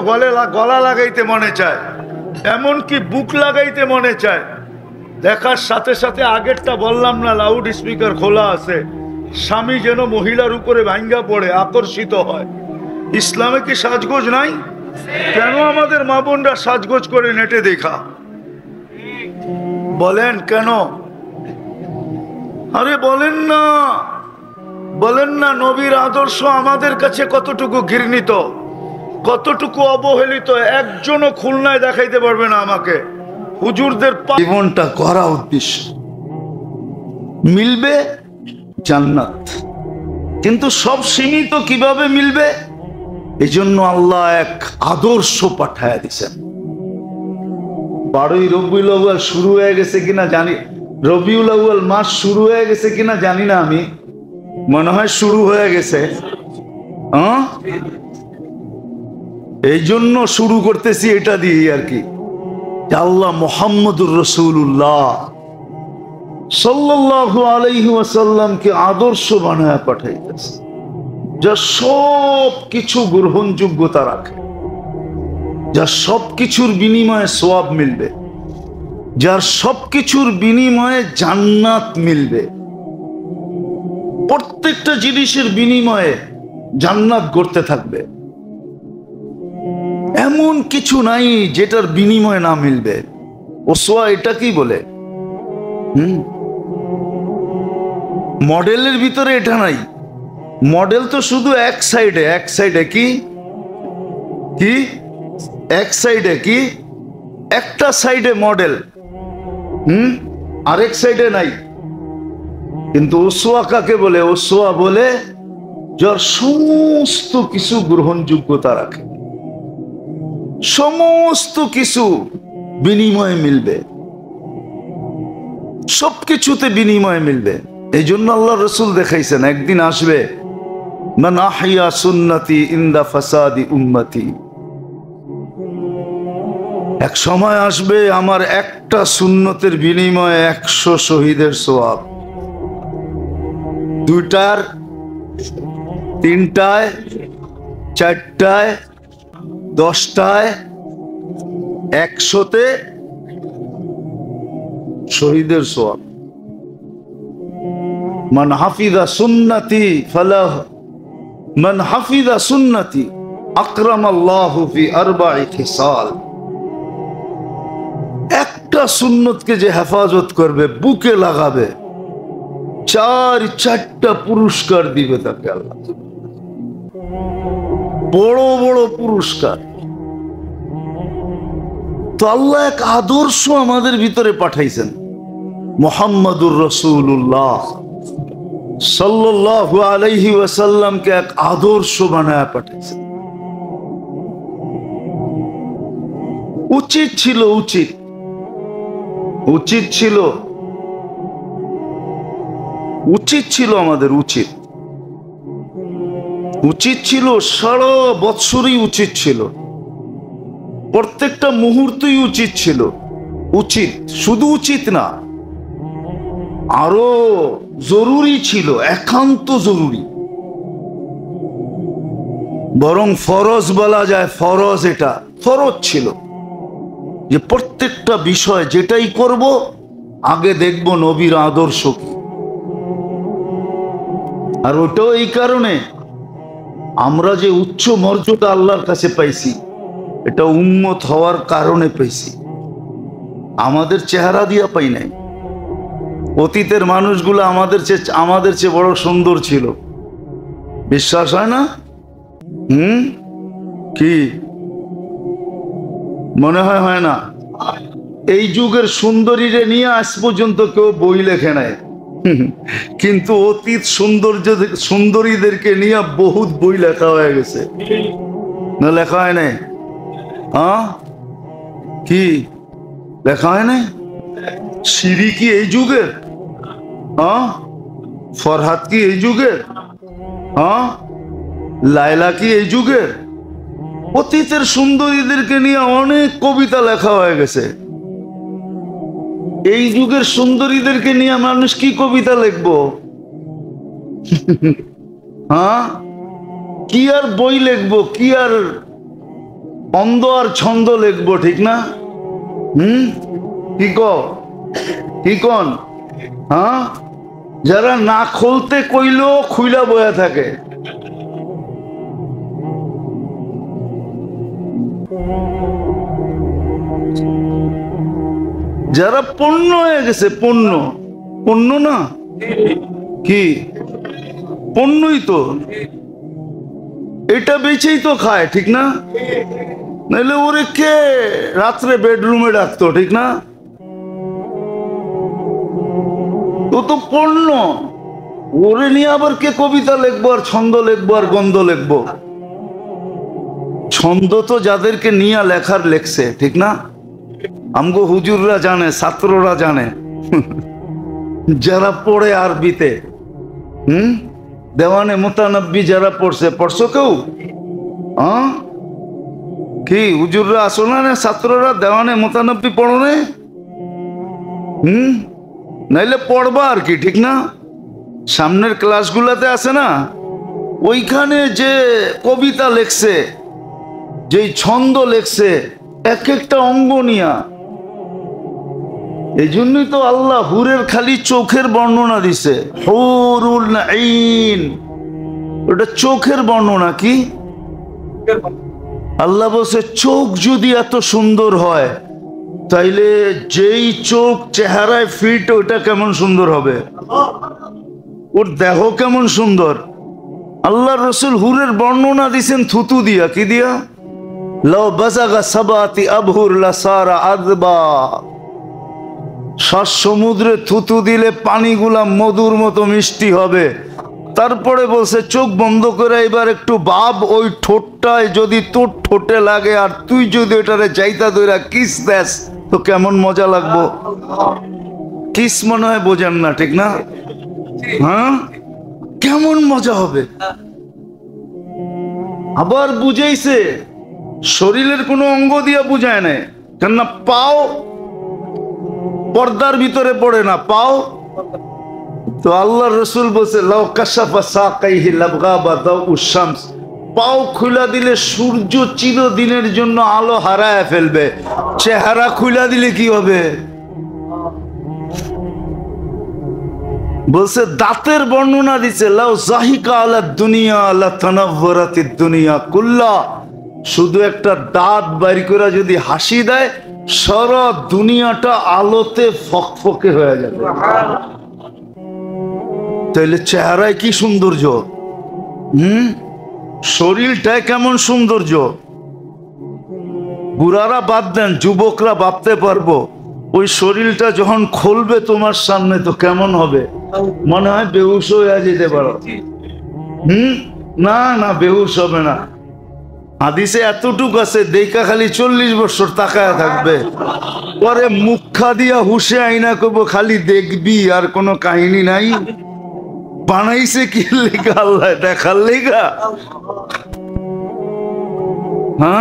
গলা লাগাইতে মনে চায়, এমনকি বুক লাগাইতে মনে চায়। দেখার সাথে সাথে, আগেরটা বললাম না, লাউড স্পিকার খোলা আছে, স্বামী যেন মহিলার উপরে ভাঙ্গা পড়ে, আকর্ষিত হয়। ইসলামে কি সাজগোজ নাই? কেন আমাদের মা বোনরা সাজগোজ করে নেটে দেখা? বলেন কেন? আরে বলেন না, নবীর আদর্শ আমাদের কাছে কতটুকু ঘৃণিত, কতটুকু অবহেলিত, একজনও খুলনায় দেখাইতে পারবে না আমাকে। হুজুরদের জীবনটা করা উদ্দেশ্য, মিলবে জান্নাত, কিন্তু সব সীমিত কিভাবে মিলবে? এই জন্য আল্লাহ এক আদর্শ পাঠায় দিছেন। 12ই রবিউল আউয়াল শুরু হয়ে গেছে কিনা জানি, রবিউল আউয়াল মাস শুরু হয়ে গেছে কিনা জানি না, আমি মনে হয় শুরু হয়ে গেছে। এই জন্য শুরু করতেছি এটা দিয়ে আর কি, আল্লাহ মুহাম্মদুর রাসূলুল্লাহ সাল্লাল্লাহু আলাইহি ওয়াসাল্লামকে আদর্শ বানায় পাঠাইতেছে, যা সব কিছু গ্রহণযোগ্যতা রাখে, যা সব কিছুর বিনিময়ে সওয়াব মিলবে, যার সব কিছুর বিনিময়ে জান্নাত মিলবে। প্রত্যেকটা জিনিসের বিনিময়ে জান্নাত গড়তে থাকবে, এমন কিছু নাই যেটার বিনিময়ে না মিলবে। ওসওয়া এটা কি বলে? মডেলের ভিতরে এটা নাই। মডেল তো শুধু এক সাইডে কি এক সাইডে কি একটা সাইডে মডেল, আরেক সাইডে নাই। কিন্তু ওসওয়া কাকে বলে? ওসওয়া বলে যার সমস্ত কিছু গ্রহণযোগ্যতা রাখে, সমস্ত কিছু বিনিময়ে মিলবে, সবকিছুতে বিনিময়ে মিলবে। এই জন্য আল্লাহ রসুল দেখাইছেন, একদিন আসবে মান আহইয়া সুন্নতি ইনদা ফাসাদি উম্মতি, এক সময় আসবে আমার একটা সুন্নতের বিনিময়ে 100 শহীদের সওয়াব। 2টার 3টায় 4টায় 10টায় 100তে শহীদের সওয়াব। মান হাফিজা সুন্নতি ফালাহ, মান হাফিজা সুন্নতি আকরামাল্লাহু ফি 4 খিসাল। একটা সুন্নতকে যে হেফাজত করবে, বুকে লাগাবে, 4টা পুরস্কার দিবে তাকে আল্লাহ, বড় বড় পুরস্কার। তো আল্লাহ এক আদর্শ আমাদের ভিতরে পাঠাইছেন, মুহাম্মাদুর রাসূলুল্লাহ সাল্লাল্লাহু আলাইহি ওয়াসাল্লামকে এক আদর্শ বানায় পাঠাইছেন। উচিত ছিল আমাদের উচিত ছিল সারা বৎসরই উচিত ছিল, প্রত্যেকটা মুহূর্তই উচিত ছিল। শুধু উচিত না, আরো জরুরি ছিল, একান্ত জরুরি, বরং ফরজ বলা যায়। এটা ফরজ ছিল যে প্রত্যেকটা বিষয় যেটাই করব আগে দেখব নবীর আদর্শ কি। আর ওটাও এই কারণে আমরা যে উচ্চ মর্যাদা আল্লাহর কাছে পাইছি, এটা উম্মত হওয়ার কারণে পাইছি, আমাদের চেহারা দিয়া পাই নাই। অতীতের মানুষগুলো আমাদের চেয়ে বড় সুন্দর ছিল, বিশ্বাস হয় না? কি মনে হয় না? এই যুগের সুন্দরীরে নিয়ে আজ পর্যন্ত কেউ বই লেখে নাই, কিন্তু অতীত সুন্দরীদেরকে নিয়ে বহুত বই লেখা হয়ে গেছে, না লেখা হয় নাই? কি লেখা হয় নাই? সিঁড়ি কি এই যুগের? ফরহাদ কি এই যুগের? লায়লা কি এই যুগের? অতীতের সুন্দরীদেরকে নিয়ে অনেক কবিতা লেখা হয়ে গেছে। এই যুগের সুন্দরীদেরকে নিয়ে মানুষ কি কবিতা লিখবো? কি আর বই লিখবো, কি আর অন্ধ আর ছন্দ লিখবো, ঠিক না? কি কন? যারা না খুলতে কইলেও খুইলা বয়া থাকে। যারা পণ্য হয়ে গেছে, পণ্য না কি? পণ্যই তো, এটা বেচেই তো খায়, ঠিক না? নাহলে ওরে কে রাত্রে বেডরুমে ডাকতো, ঠিক না? তো পণ্য, ওরে নিয়ে আবার কে কবিতা লিখবো আর ছন্দ লিখবো আর গন্ধ লিখবো? ছন্দ তো যাদেরকে নিয়ে লেখার লেখছে, ঠিক না? আমগো হুজুররা জানে, ছাত্ররা জানে, যারা পড়ে আরবিতে। দেওয়ানে মুতানব্বি যারা পড়ছো কেউ? কি হুজুররা আসো না? ছাত্ররা দেওয়ানে মুতানব্বি পড়ো না? নাইলে পড়বা আর কি, ঠিক না? সামনের ক্লাসগুলাতে আছে না, ওইখানে যে কবিতা লেখছে, যে ছন্দ লেখছে, এক একটা অঙ্গ নিয়া। এই জন্যই তো আল্লাহ হুরের খালি চোখের বর্ণনা দিছে, হুরুল আইন। ওটা চোখের বর্ণনা। কি আল্লাহ বলছে, চোখ যদি এত সুন্দর হয়, তাইলে যেই চোখ চেহারায় ফিট, ওটা কেমন সুন্দর হবে, ওর দেহ কেমন সুন্দর। আল্লাহ রসুল হুরের বর্ণনা দিছেন থুতু দিয়া। কি দিয়া? লাউ বাযাগা সাবাতি আবহুর লাসারা আযবা। 7 সমুদ্রে থুতু দিলে পানিগুলা মধুর মতো মিষ্টি হবে। তারপরে বলছে, চোখ বন্ধ করে এবার একটু ভাব, ওই ঠোঁটটায় যদি তোর ঠোঁটে লাগে আর তুই যদি ওটারে যাইতা দইরা কিস দেস, তো কেমন মজা লাগবো। কিস মনে হয় বোঝেন না, ঠিক না? কেমন মজা হবে। আবার বুঝাইছে, শরীরের কোনো অঙ্গ দিয়া বুঝায় না, কেননা পাও পর্দার ভিতরে পড়ে না, পাও তো। আল্লাহ রসুল বলছে, লাউ কাশাফা সাকাইহি লাবগাবা দাউস শামস। পাও খুলা দিলে সূর্য চিরদিনের জন্য আলো হারায় ফেলবে। চেহারা খুলা দিলে কি হবে? বলছে, দাঁতের বর্ণনা দিছে, লাউ জাহিকা আলা দুনিয়া লা তানাওয়ারাতিদ দুনিয়া কুল্লা। শুধু একটা দাঁত বাইর করে যদি হাসি দেয়, সারা দুনিয়াটা আলোতে ফকফকে হয়ে যাবে। তাইলে চেহারায় কি সৌন্দর্য, শরীরটায় কেমন সৌন্দর্য। বুড়ারা বাদ দেন, যুবকরা ভাবতে পারবো ওই শরীরটা যখন খুলবে তোমার সামনে তো কেমন হবে, মনে হয় বেহুশ হয়ে যেতে পারো। না না, বেহুশ হবে না। হাদিসে এতটুক আছে, দেখা খালি 40 বছর তাকায় থাকবে, পরে মুখা দিয়া হুশে আইনা করবো খালি দেখবি, আর কোনো কাহিনী নাই। বানাইছে কি লেখা আল্লাহ দেখার লেখা। হ্যাঁ।